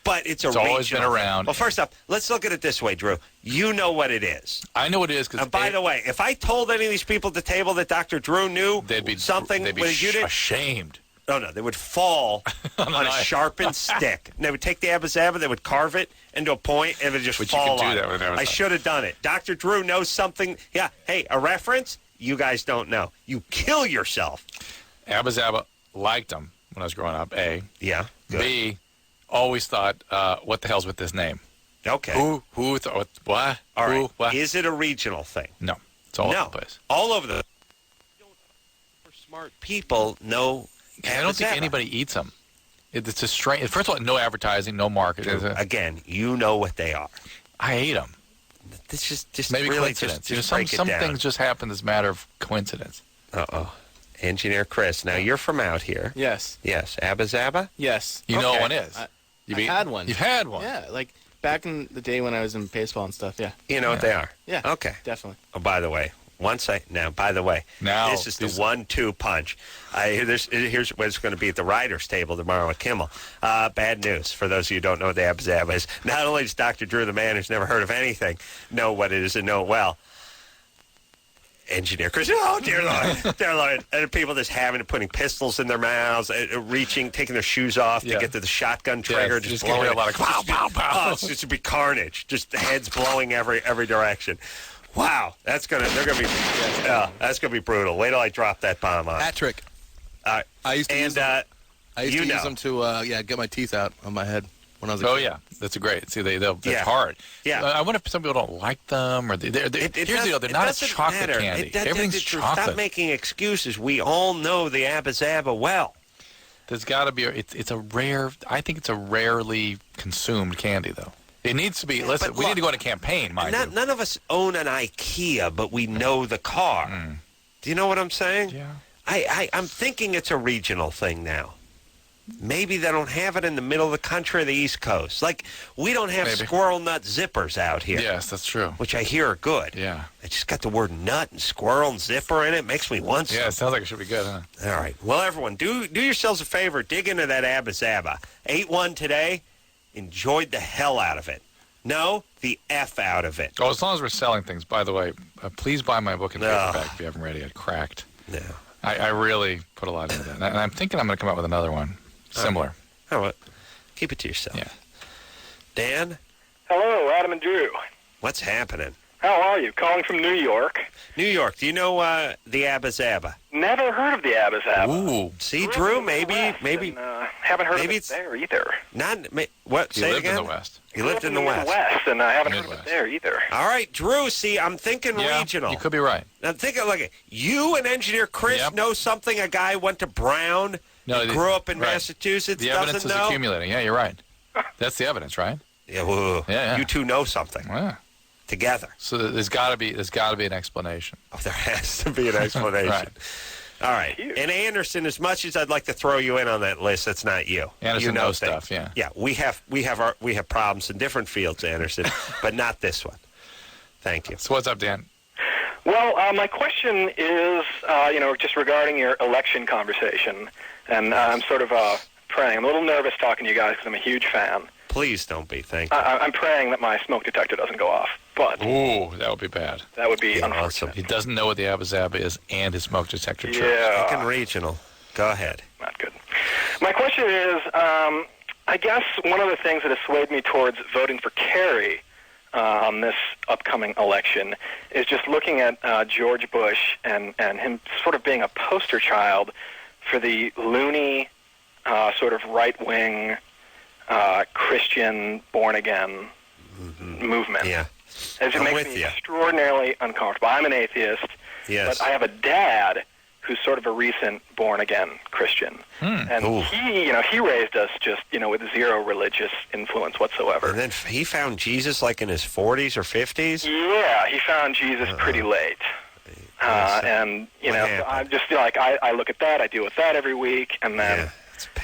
But it's always been around. Well, first up, let's look at it this way, Drew. You know what it is. I know what it is. And by the way, if I told any of these people at the table that Dr. Drew knew something, they'd be ashamed. No, they would fall on a sharpened stick. And they would take the Abba Zaba, they would carve it into a point, and it would just fall on. I should have done it. Dr. Drew knows something. Yeah, hey, a reference you guys don't know. You kill yourself. Abba Zaba liked them when I was growing up, A. Yeah, good. B, always thought, what the hell's with this name? Okay. What? All right. What? Is it a regional thing? No. It's all over the place. All over the smart people know. I don't think anybody eats them. It's a strange. First of all, no advertising, no marketing. Again, you know what they are. I ate them. This is just maybe really coincidence. Just some break it down. things just happen as a matter of coincidence. Engineer Chris. Now you're from out here. Yes. Yes. Abba Zaba. Yes. You know one is. I've had one. You've had one. Yeah, like back in the day when I was in baseball and stuff. Yeah. You know what they are. Yeah. Okay. Definitely. Oh, by the way. This is the 1-2 punch. Here's what it's going to be at the writers' table tomorrow at Kimmel. Bad news for those of you who don't know what the Abba Zaba is. Not only does Dr. Drew, the man who's never heard of anything, know what it is and know it well. Engineer Chris, oh dear Lord, and people just putting pistols in their mouths, taking their shoes off to get to the shotgun trigger, just blowing a lot of pow, pow, pow. It's just be carnage, just the heads blowing every direction. Wow, that's gonna be brutal. Wait till I drop that bomb on. Hat trick. I used to use them. I used to use them to get my teeth out on my head when I was a kid. Yeah, that's great. See, that's hard. Yeah, I wonder if some people don't like them, or here's the deal: they're not a chocolate candy. Everything's chocolate. Stop making excuses. We all know the Abba Zaba well. There's got to be. It's a rare. I think it's a rarely consumed candy, though. It needs to be. Listen, we need to go on a campaign, mind you. None of us own an IKEA, but we know the car. Do you know what I'm saying? Yeah. I'm thinking it's a regional thing now. Maybe they don't have it in the middle of the country or the East Coast. Like, we don't have squirrel nut zippers out here. Yes, that's true. Which I hear are good. Yeah. It just got the word nut and squirrel and zipper in it. Makes me want some. Yeah, it sounds like it should be good, huh? All right. Well, everyone, do yourselves a favor. Dig into that Abba Zaba. 8-1 today. Enjoyed the hell out of it. No, the F out of it. Oh, as long as we're selling things. By the way, please buy my book in paperback if you haven't read it yet. Cracked. No. I really put a lot into that. And I'm thinking I'm going to come out with another one. Similar. All right. Keep it to yourself. Yeah. Dan? Hello, Adam and Drew. What's happening? How are you? Calling from New York. New York. Do you know the Abba Zaba? Never heard of the Abba Zaba. Ooh. See, Drew, maybe. Haven't heard of it there either. What? Say it again? Lived in the West. You lived in the West. And I haven't heard of it there either. All right, Drew, see, I'm thinking regional. You could be right. I'm thinking, like, you and Engineer Chris know something a guy went to Brown, grew up in Massachusetts, the evidence is accumulating. Yeah, you're right. That's the evidence, right? Yeah, You two know something. Yeah. Together. So there's got to be an explanation. Oh, there has to be an explanation. Right. All right. And Anderson, as much as I'd like to throw you in on that list, that's not you. Anderson knows stuff, Yeah, we have problems in different fields, Anderson, but not this one. Thank you. So what's up, Dan? Well, my question is, just regarding your election conversation, and I'm sort of praying. I'm a little nervous talking to you guys because I'm a huge fan. Please don't be. Thank you. I'm praying that my smoke detector doesn't go off. But ooh, that would be bad. That would be unfortunate. Awesome. He doesn't know what the Abba Zaba is and his smoke detector trips. Yeah. Thinking regional. Go ahead. Not good. My question is, I guess one of the things that has swayed me towards voting for Kerry on this upcoming election is just looking at George Bush and him sort of being a poster child for the loony, sort of right-wing, Christian, born-again movement. Yeah. It makes me extraordinarily uncomfortable. I'm an atheist, but I have a dad who's sort of a recent born-again Christian. And Ooh. he raised us just, with zero religious influence whatsoever. And then he found Jesus like in his 40s or 50s? Yeah, he found Jesus pretty late. And, I'm just I look at that, I deal with that every week, and then,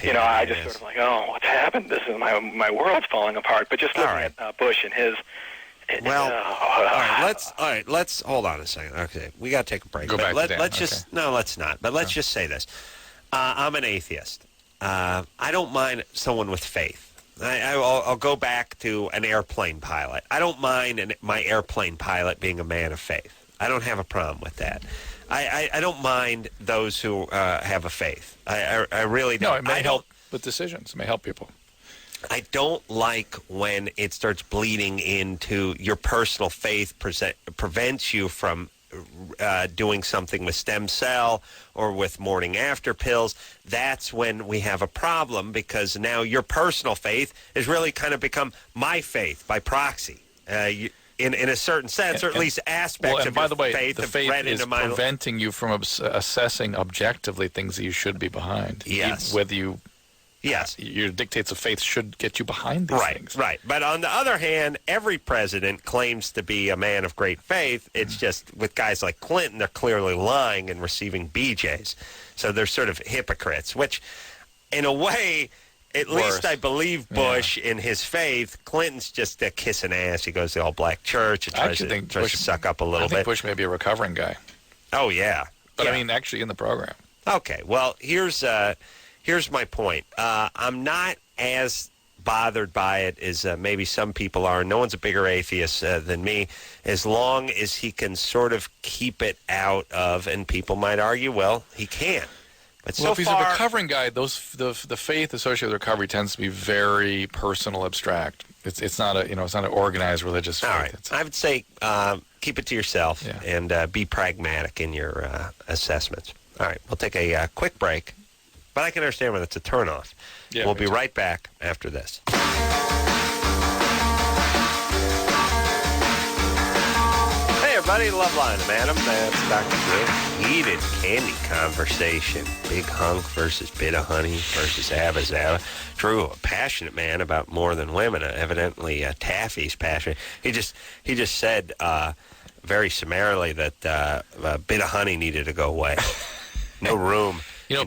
I just sort of like, oh, what's happened? This is my world's falling apart. But just looking at Bush and his... Well, all right, let's hold on a second. Okay, we got to take a break. Go back to Dan. Let's not. But let's just say this. I'm an atheist. I don't mind someone with faith. I'll go back to an airplane pilot. I don't mind my airplane pilot being a man of faith. I don't have a problem with that. I don't mind those who have a faith. I really don't. No, it may help with decisions. It may help people. I don't like when it starts bleeding into your personal faith prevents you from doing something with stem cell or with morning after pills. That's when we have a problem, because now your personal faith has really kind of become my faith by proxy. In a certain sense, or at least aspects of by the way, faith the have faith read is into my preventing you from assessing objectively things that you should be behind. Yes. Whether you... Yes. Your dictates of faith should get you behind these things. Right. But on the other hand, every president claims to be a man of great faith. It's just with guys like Clinton, they're clearly lying and receiving BJs. So they're sort of hypocrites, which in a way, at least I believe Bush in his faith. Clinton's just a kissing ass. He goes to the all-black church and tries to suck up a little bit. I think Bush may be a recovering guy. Oh, yeah. But I mean, actually in the program. Okay. Well, here's my point. I'm not as bothered by it as maybe some people are. No one's a bigger atheist than me, as long as he can sort of keep it out of, and people might argue, well, he can't. But if he's a recovering guy, the faith associated with recovery tends to be very personal, abstract. It's not it's not an organized religious faith. All right. I would say keep it to yourself and be pragmatic in your assessments. All right. We'll take a quick break. But I can understand when it's a turnoff. Yeah, we'll be right back after this. Hey, everybody. Loveline of Adam. That's Dr. Drew. Heated candy conversation. Big Hunk versus Bit of Honey versus Abba Zaba. Drew, a passionate man about more than women. Evidently, Taffy's passionate. He just said very summarily that Bit of Honey needed to go away. No room.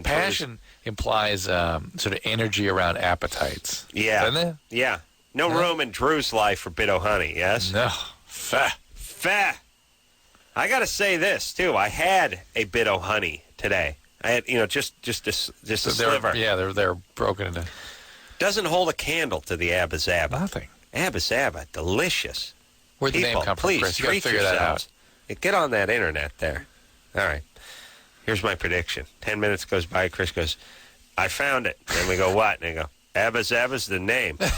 Passion implies sort of energy around appetites. Yeah. Doesn't it? Yeah. No room in Drew's life for Bit Honey, yes? No. Fah. I got to say this, too. I had a Bit Honey today. I had, just a sliver. They're broken into... Doesn't hold a candle to the Abba Zaba. Nothing. Abba Zaba, delicious. Where'd the name come from, please, Chris? You got to figure that out. Get on that internet there. All right. Here's my prediction. 10 minutes goes by. Chris goes, I found it. And we go, what? And they go, Abba Zaba's the name. It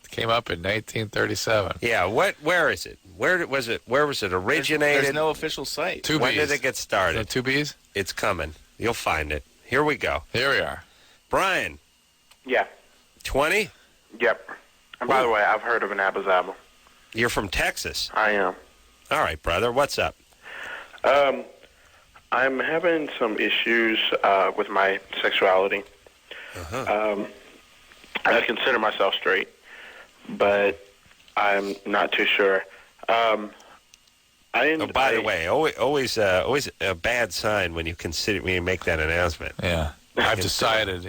came up in 1937. Yeah. Where is it? Where was it originated? There's no official site. 2 Bs. When did it get started? 2 Bs? It's coming. You'll find it. Here we go. Here we are. Brian. Yeah. 20? Yep. And by the way, I've heard of an Abba Zaba. You're from Texas? I am. All right, brother. What's up? I'm having some issues with my sexuality. I consider myself straight, but I'm not too sure. By the way, always a bad sign when you make that announcement. Yeah, I've decided.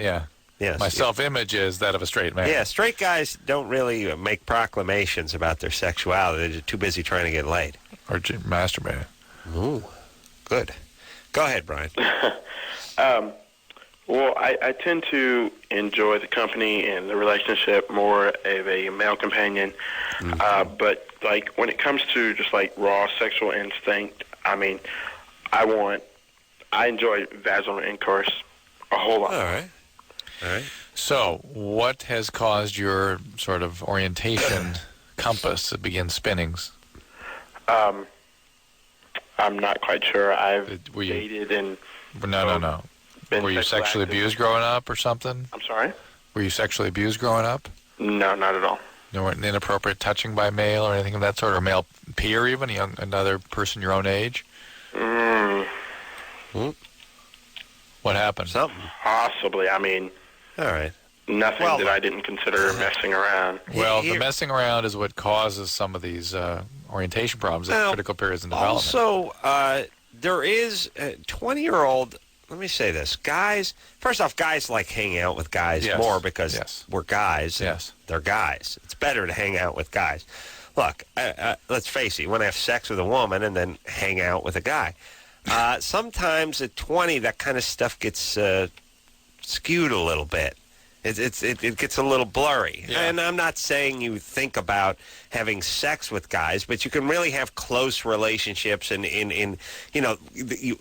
Yes. My self-image is that of a straight man. Yeah, straight guys don't really make proclamations about their sexuality. They're too busy trying to get laid or masturbate. Ooh, good. Go ahead, Brian. Well, I tend to enjoy the company and the relationship more of a male companion. But, when it comes to just, raw sexual instinct, I mean, I enjoy vaginal intercourse a whole lot. All right. So, what has caused your sort of orientation compass to begin spinnings? I'm not quite sure. I've dated and... No. Were you sexually abused growing up or something? I'm sorry? Were you sexually abused growing up? No, not at all. No inappropriate touching by male or anything of that sort, or male peer even, another person your own age? What happened? Something. Possibly. I mean, all right. Nothing that I didn't consider messing around. Well, the messing around is what causes some of these orientation problems at critical periods in development. Also, there is a 20-year-old, let me say this, guys, first off, guys like hanging out with guys more because we're guys. Yes. They're guys. It's better to hang out with guys. Look, let's face it, you want to have sex with a woman and then hang out with a guy. Sometimes at 20, that kind of stuff gets skewed a little bit. It gets a little blurry. Yeah. And I'm not saying you think about having sex with guys, but you can really have close relationships and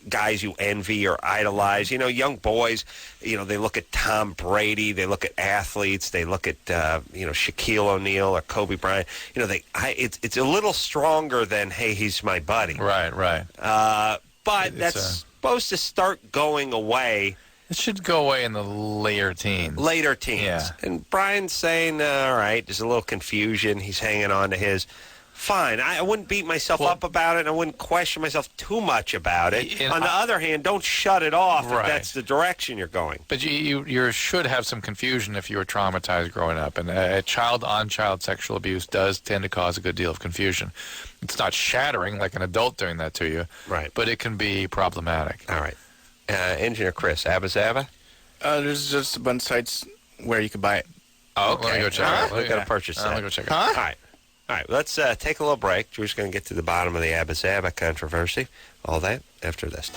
guys you envy or idolize. You know, young boys, they look at Tom Brady, they look at athletes, they look at, Shaquille O'Neal or Kobe Bryant. It's a little stronger than, hey, he's my buddy. Right. But that's supposed to start going away. It should go away in the later teens. Yeah. And Brian's saying, all right, there's a little confusion. He's hanging on to his. Fine. I wouldn't beat myself up about it, and I wouldn't question myself too much about it. On the other hand, don't shut it off if that's the direction you're going. But you should have some confusion if you were traumatized growing up. And child-on-child sexual abuse does tend to cause a good deal of confusion. It's not shattering like an adult doing that to you. Right. But it can be problematic. All right. Engineer Chris, Abba Zaba? There's just a bunch of sites where you can buy it. Oh, okay. Let me go check it. We've got to purchase that. Let me go check it. All right. Let's take a little break. Drew's going to get to the bottom of the Abba Zaba controversy. All that after this.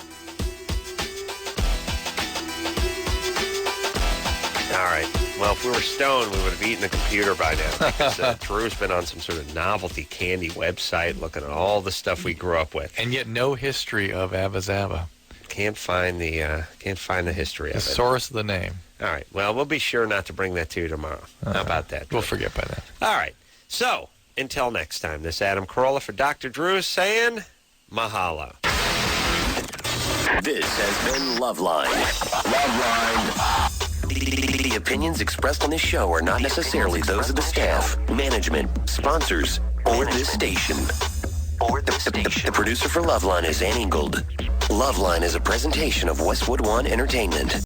All right. Well, if we were stoned, we would have eaten the computer by now. Because Drew's been on some sort of novelty candy website looking at all the stuff we grew up with. And yet no history of Abba Zaba. Can't find the history of it. The source of the name. All right. Well, we'll be sure not to bring that to you tomorrow. How about that? We'll forget by then. All right. So, until next time, this Adam Carolla for Dr. Drew saying mahalo. This has been Loveline. The opinions expressed on this show are not necessarily those of the staff, management, sponsors, or this station. The producer for Loveline is Ann Ingold. Loveline is a presentation of Westwood One Entertainment.